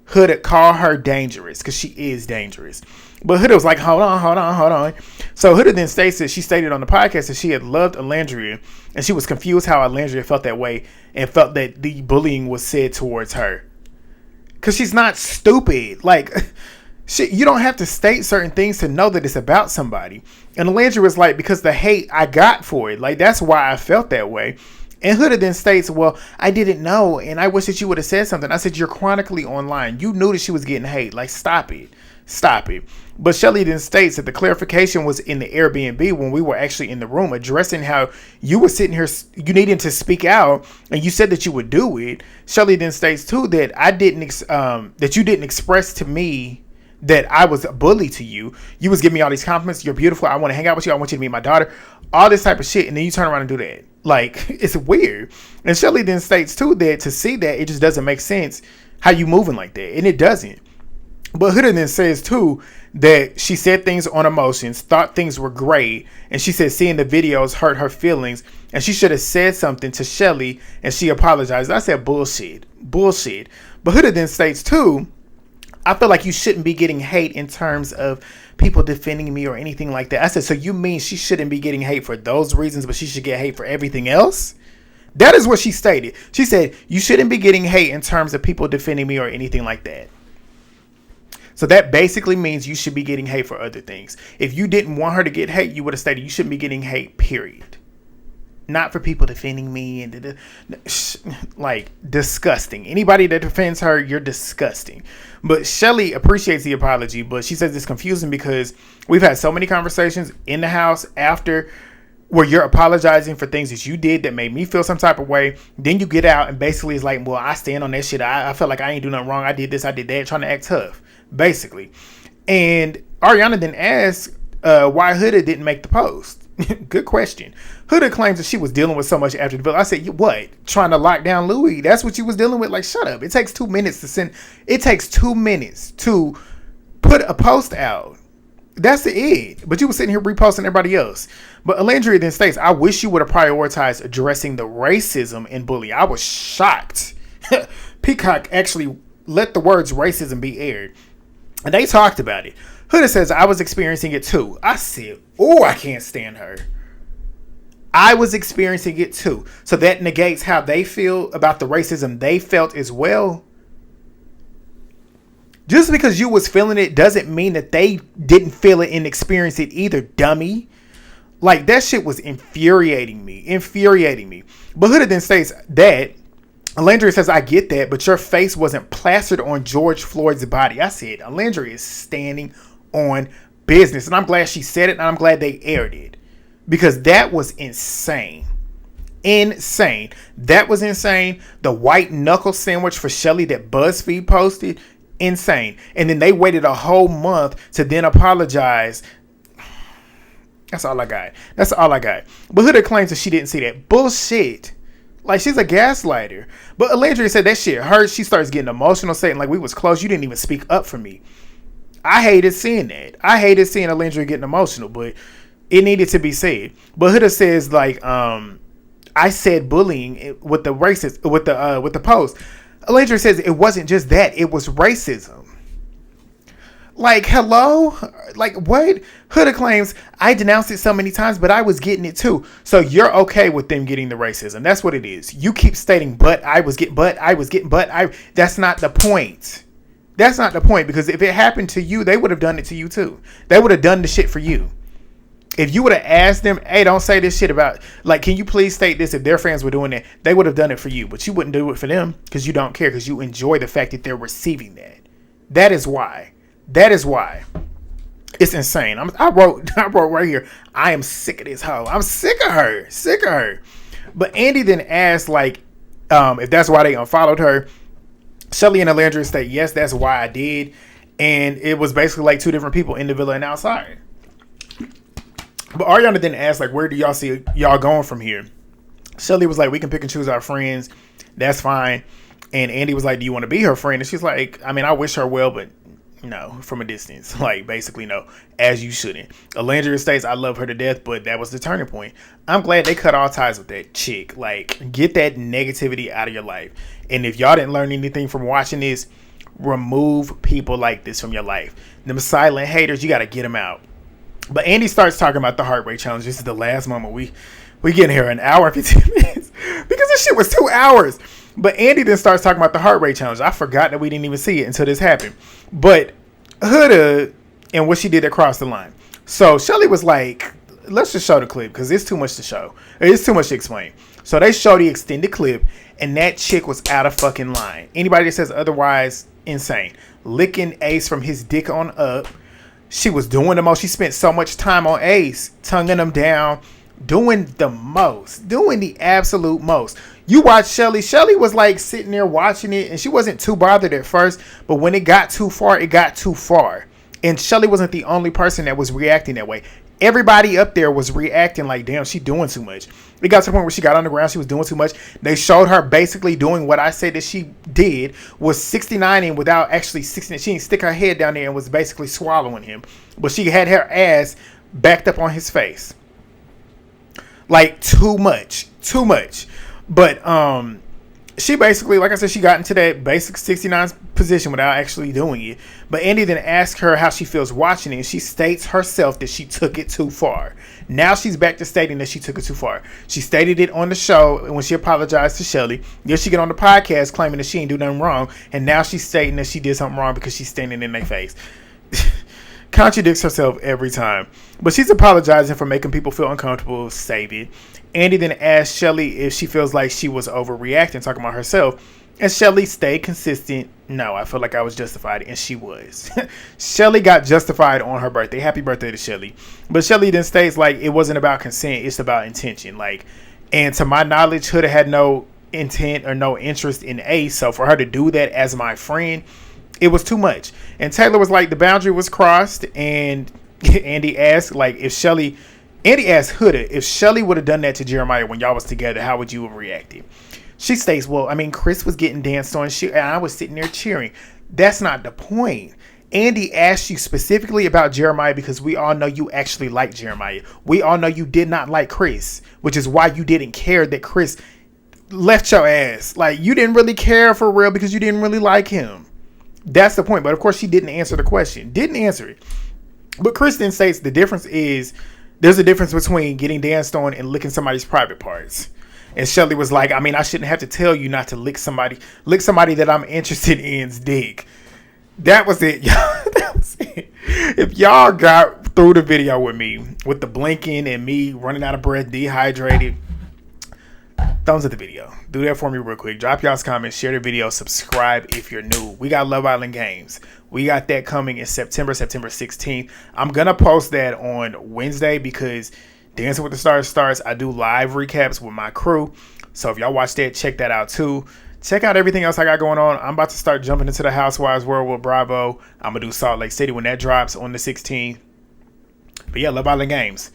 Huda, call her dangerous, because she is dangerous. But Huda was like, hold on. So Huda then states that she stated on the podcast that she had loved Olandria, and she was confused how Olandria felt that way and felt that the bullying was said towards her. Because she's not stupid. Like, you don't have to state certain things to know that it's about somebody. And Olandria was like, because the hate I got for it. Like, that's why I felt that way. And Huda then states, well, I didn't know, and I wish that you would have said something. I said, you're chronically online. You knew that she was getting hate. Like, stop it. But Chelley then states that the clarification was in the Airbnb when we were actually in the room addressing how you were sitting here, you needing to speak out, and you said that you would do it. Chelley then states too that that you didn't express to me that I was a bully to you. You was giving me all these compliments. You're beautiful. I want to hang out with you. I want you to meet my daughter. All this type of shit, and then you turn around and do that. Like, it's weird. And Chelley then states too that to see that it just doesn't make sense how you moving like that, and it doesn't. But Huda then says too that she said things on emotions, thought things were great, and she said seeing the videos hurt her feelings, and she should have said something to Chelley, and she apologized. I said bullshit. But Huda then states too, I feel like you shouldn't be getting hate in terms of people defending me or anything like that. I said, so you mean she shouldn't be getting hate for those reasons, but she should get hate for everything else? That is what she stated. She said, you shouldn't be getting hate in terms of people defending me or anything like that. So that basically means you should be getting hate for other things. If you didn't want her to get hate, you would have stated you shouldn't be getting hate, period. Not for people defending me and like disgusting. Anybody that defends her, you're disgusting. But Chelley appreciates the apology, but she says it's confusing because we've had so many conversations in the house after where you're apologizing for things that you did that made me feel some type of way. Then you get out and basically it's like, well, I stand on that shit. I felt like I ain't do nothing wrong. I did this, I did that, trying to act tough. Basically. And Ariana then asked why Huda didn't make the post. Good question. Huda claims that she was dealing with so much after the bill. I said, what? Trying to lock down Louis? That's what you was dealing with? Like, shut up. It takes 2 minutes to send. It takes 2 minutes to put a post out. That's it. But you were sitting here reposting everybody else. But Olandria then states, I wish you would have prioritized addressing the racism and bullying. I was shocked. Peacock actually let the words racism be aired. And they talked about it. Huda says, I was experiencing it too. I said, oh, I can't stand her. I was experiencing it too. So that negates how they feel about the racism they felt as well. Just because you was feeling it doesn't mean that they didn't feel it and experience it either, dummy. Like, that shit was infuriating me. But Huda then states that Olandria says, I get that, but your face wasn't plastered on George Floyd's body. I said, Olandria is standing on business. And I'm glad she said it, and I'm glad they aired it. Because that was insane. That was insane. The white knuckle sandwich for Chelley that BuzzFeed posted, insane. And then they waited a whole month to then apologize. That's all I got. But Huda claims that she didn't see that. Bullshit. Like, she's a gaslighter. But Olandria said that shit hurt. She starts getting emotional, saying, like, we was close. You didn't even speak up for me. I hated seeing that. I hated seeing Olandria getting emotional. But It needed to be said. But Huda says like, I said bullying with the racist with the post. Olandria says it wasn't just that, it was racism. Like, hello? Like, what? Huda claims, I denounced it so many times, but I was getting it too. So you're okay with them getting the racism. That's what it is. You keep stating, but I was getting. That's not the point. That's not the point, because if it happened to you, they would have done it to you too. They would have done the shit for you. If you would have asked them, hey, don't say this shit about, like, can you please state this? If their fans were doing that, they would have done it for you. But you wouldn't do it for them because you don't care, because you enjoy the fact that they're receiving that. That is why. That is why. It's insane. I wrote right here, I am sick of this hoe. I'm sick of her. Sick of her. But Andy then asked, like, if that's why they unfollowed her. Chelley and Olandria state, yes, that's why I did. And it was basically like two different people in the villa and outside. But Ariana then asked, like, where do y'all see y'all going from here? Chelley was like, we can pick and choose our friends. That's fine. And Andy was like, do you want to be her friend? And she's like, I mean, I wish her well, but no, from a distance. Like, basically, no, as you shouldn't. Olandria states, I love her to death, but that was the turning point. I'm glad they cut all ties with that chick. Like, get that negativity out of your life. And if y'all didn't learn anything from watching this, remove people like this from your life. Them silent haters, you got to get them out. But Andy starts talking about the heartbreak challenge. This is the last moment. We get here an hour and 15 minutes because this shit was 2 hours. But Andy then starts talking about the heart rate challenge. I forgot that we didn't even see it until this happened. But Huda and what she did across the line. So Chelley was like, let's just show the clip because it's too much to show. It's too much to explain. So they show the extended clip, and that chick was out of fucking line. Anybody that says otherwise, insane. Licking Ace from his dick on up. She was doing the most. She spent so much time on Ace, tonguing him down, doing the most, doing the absolute most. You watch Chelley. Chelley was like sitting there watching it, and she wasn't too bothered at first, but when it got too far, it got too far. And Chelley wasn't the only person that was reacting that way. Everybody up there was reacting like, damn, she doing too much. It got to the point where she got on the ground, she was doing too much. They showed her basically doing what I said that she did, was 69ing without actually 69. She didn't stick her head down there and was basically swallowing him. But she had her ass backed up on his face. Like, too much. Too much. But she basically, like I said, she got into that basic 69 position without actually doing it. But Andy then asked her how she feels watching it, and she states herself that she took it too far. Now she's back to stating that she took it too far. She stated it on the show when she apologized to Chelley. Then she get on the podcast claiming that she ain't do nothing wrong, and now she's stating that she did something wrong because she's standing in their face. Contradicts herself every time. But she's apologizing for making people feel uncomfortable. Save it. Andy then asked Chelley if she feels like she was overreacting, talking about herself. And Chelley stayed consistent. No, I feel like I was justified. And she was. Chelley got justified on her birthday. Happy birthday to Chelley. But Chelley then states like it wasn't about consent. It's about intention. Like, and to my knowledge, Huda had no intent or no interest in Ace. So for her to do that as my friend, it was too much. And Taylor was like, the boundary was crossed. And Andy asked like if Chelley... Andy asked Huda, if Chelley would have done that to Jeremiah when y'all was together, how would you have reacted? She states, well, I mean, Chris was getting danced on and I was sitting there cheering. That's not the point. Andy asked you specifically about Jeremiah because we all know you actually like Jeremiah. We all know you did not like Chris, which is why you didn't care that Chris left your ass. Like, you didn't really care for real because you didn't really like him. That's the point. But of course, she didn't answer the question. Didn't answer it. But Chris then states the difference is... there's a difference between getting danced on and licking somebody's private parts. And Chelley was like, I mean, I shouldn't have to tell you not to lick somebody that I'm interested in's dick. That was it, y'all. That was it. If y'all got through the video with me, with the blinking and me running out of breath, dehydrated, thumbs up the video. Do that for me real quick. Drop y'all's comments, share the video, subscribe if you're new. We got Love Island Games. We got that coming in September 16th. I'm going to post that on Wednesday because Dancing with the Stars starts. I do live recaps with my crew. So if y'all watch that, check that out too. Check out everything else I got going on. I'm about to start jumping into the Housewives world with Bravo. I'm going to do Salt Lake City when that drops on the 16th. But yeah, Love Island Games.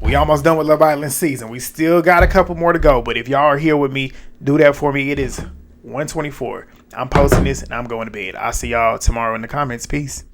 We almost done with Love Island season. We still got a couple more to go. But if y'all are here with me, do that for me. It is 1:24. I'm posting this and I'm going to bed. I'll see y'all tomorrow in the comments. Peace.